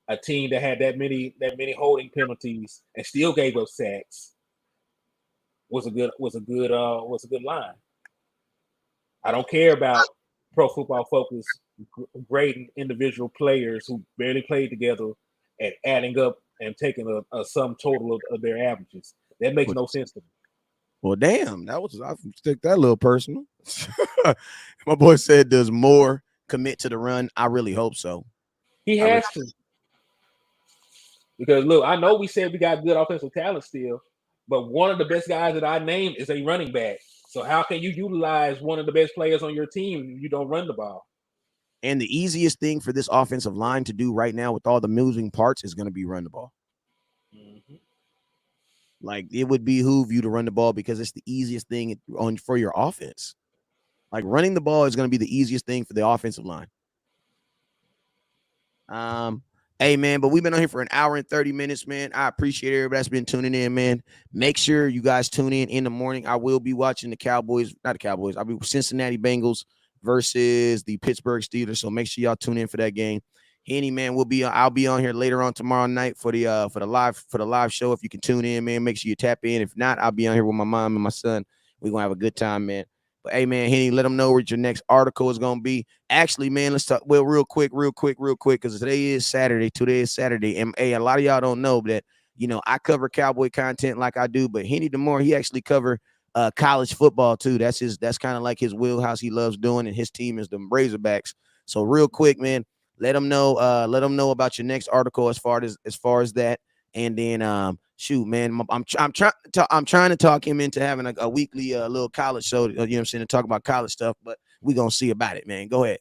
a team that had that many holding penalties and still gave up sacks was a good line. I don't care about Pro Football Focus grading individual players who barely played together and adding up and taking a sum total of their averages. That makes no sense to me. Well, damn, I stick that a little personal. My boy said, does Moore commit to the run? I really hope so. He has to. Because, look, I know we said we got good offensive talent still, but one of the best guys that I named is a running back. So how can you utilize one of the best players on your team if you don't run the ball? And the easiest thing for this offensive line to do right now with all the moving parts is going to be run the ball. Mm-hmm. Like, it would behoove you to run the ball because it's the easiest thing for your offense. Like, running the ball is going to be the easiest thing for the offensive line. Hey, man, but we've been on here for an hour and 30 minutes, man. I appreciate everybody that's been tuning in, man. Make sure you guys tune in the morning. I will be watching I'll be Cincinnati Bengals versus the Pittsburgh Steelers. So make sure y'all tune in for that game. Henny, man, I'll be on here later on tomorrow night for the live show. If you can tune in, man, make sure you tap in. If not, I'll be on here with my mom and my son. We're gonna have a good time, man. But hey, man, Henny, let them know what your next article is gonna be. Actually, man, let's talk real quick, because today is Saturday. And hey, a lot of y'all don't know that, I cover cowboy content like I do, but Henny DeMore, he actually cover college football too. That's kind of like his wheelhouse. He loves doing, and his team is the Razorbacks. So real quick, man, let them know about your next article as far as that. And then shoot, man, I'm trying to talk him into having a weekly little college show, you know what I'm saying, to talk about college stuff, but we're gonna see about it, man. Go ahead.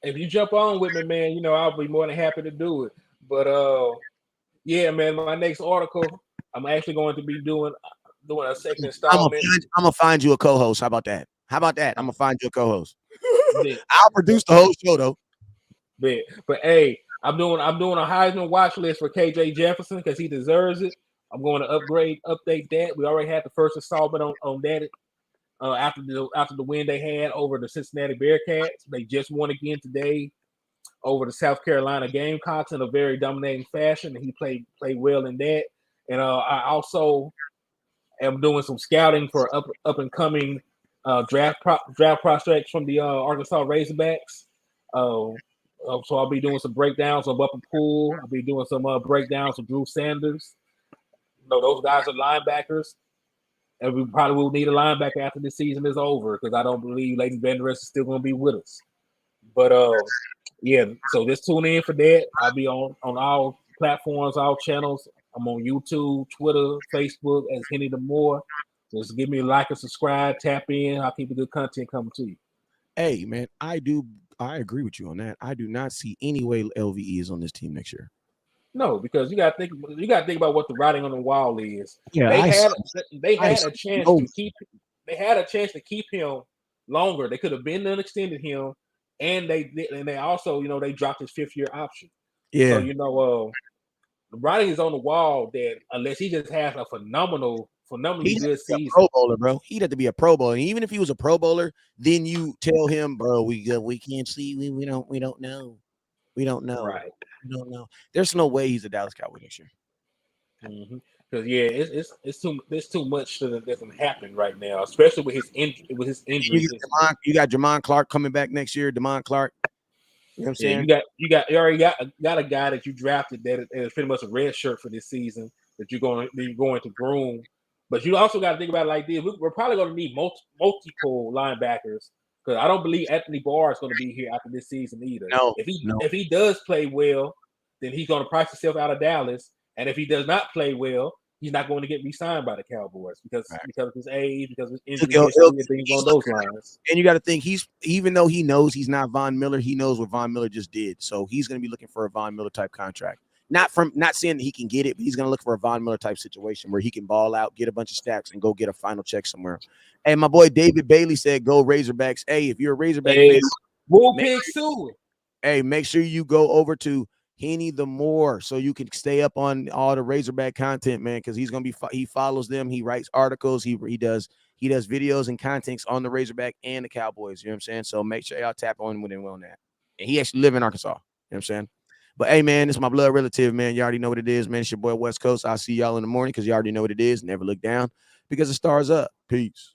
If you jump on with me, man, I'll be more than happy to do it. But yeah, man, my next article, I'm actually going to be doing a second installment. I'm gonna find you a co-host. How about that? I'm gonna find you a co-host. I'll produce the whole show though. But hey, I'm doing a Heisman watch list for KJ Jefferson because he deserves it. I'm going to update that. We already had the first installment on that after the win they had over the Cincinnati Bearcats. They just won again today over the South Carolina Gamecocks in a very dominating fashion, and he played well in that. And I also am doing some scouting for up and coming draft prospects from the Arkansas Razorbacks. So I'll be doing some breakdowns of Upper Pool. I'll be doing some breakdowns of Drew Sanders. Those guys are linebackers, and we probably will need a linebacker after this season is over because I don't believe Leighton Vander Esch is still going to be with us. But yeah, so just tune in for that. I'll be on all platforms, all channels. I'm on YouTube, Twitter, Facebook as Henny DeMore. Just give me a like and subscribe, tap in. I'll keep the good content coming to you. Hey, man, I agree with you on that. I do not see any way LVE is on this team next year. No, because you got to think about what the writing on the wall is. Yeah, they had a chance to keep him longer. They could have been and extended him, and they also they dropped his 5th-year option. Yeah. So the writing is on the wall that unless he just has a phenomenally good season, Pro Bowler, bro. He'd have to be a Pro Bowler. And even if he was a Pro Bowler, then you tell him, bro, we can't see, we don't know. We don't know. Right. We don't know. There's no way he's a Dallas Cowboy next year. Mm-hmm. Because it's too much that doesn't happen right now, especially with his injuries. You got Jamon Clark coming back next year. Damon Clark. You know what I'm saying? You already got a guy that you drafted that is pretty much a red shirt for this season that you're going to groom. But you also got to think about it like this: we're probably going to need multiple linebackers because I don't believe Anthony Barr is going to be here after this season either. No, if he does play well, then he's going to price himself out of Dallas, and if he does not play well, he's not going to get re-signed by the Cowboys because of his age, because of his injury things on those lines. And you got to think even though he knows he's not Von Miller, he knows what Von Miller just did. So he's going to be looking for a Von Miller type contract. Not saying that he can get it, but he's going to look for a Von Miller type situation where he can ball out, get a bunch of stacks, and go get a final check somewhere. And my boy David Bailey said, "Go Razorbacks." Hey, if you're a Razorback fan, make sure you go over to Henny the Moore so you can stay up on all the Razorback content, man, because he's gonna be he follows them, he writes articles, he does videos and contents on the Razorback and the Cowboys. You know what I'm saying? So make sure y'all tap on with him on that. And he actually live in Arkansas. You know what I'm saying? But hey, man, this is my blood relative, man. You already know what it is, man. It's your boy West Coast. I'll see y'all in the morning because you already know what it is. Never look down because the stars up. Peace.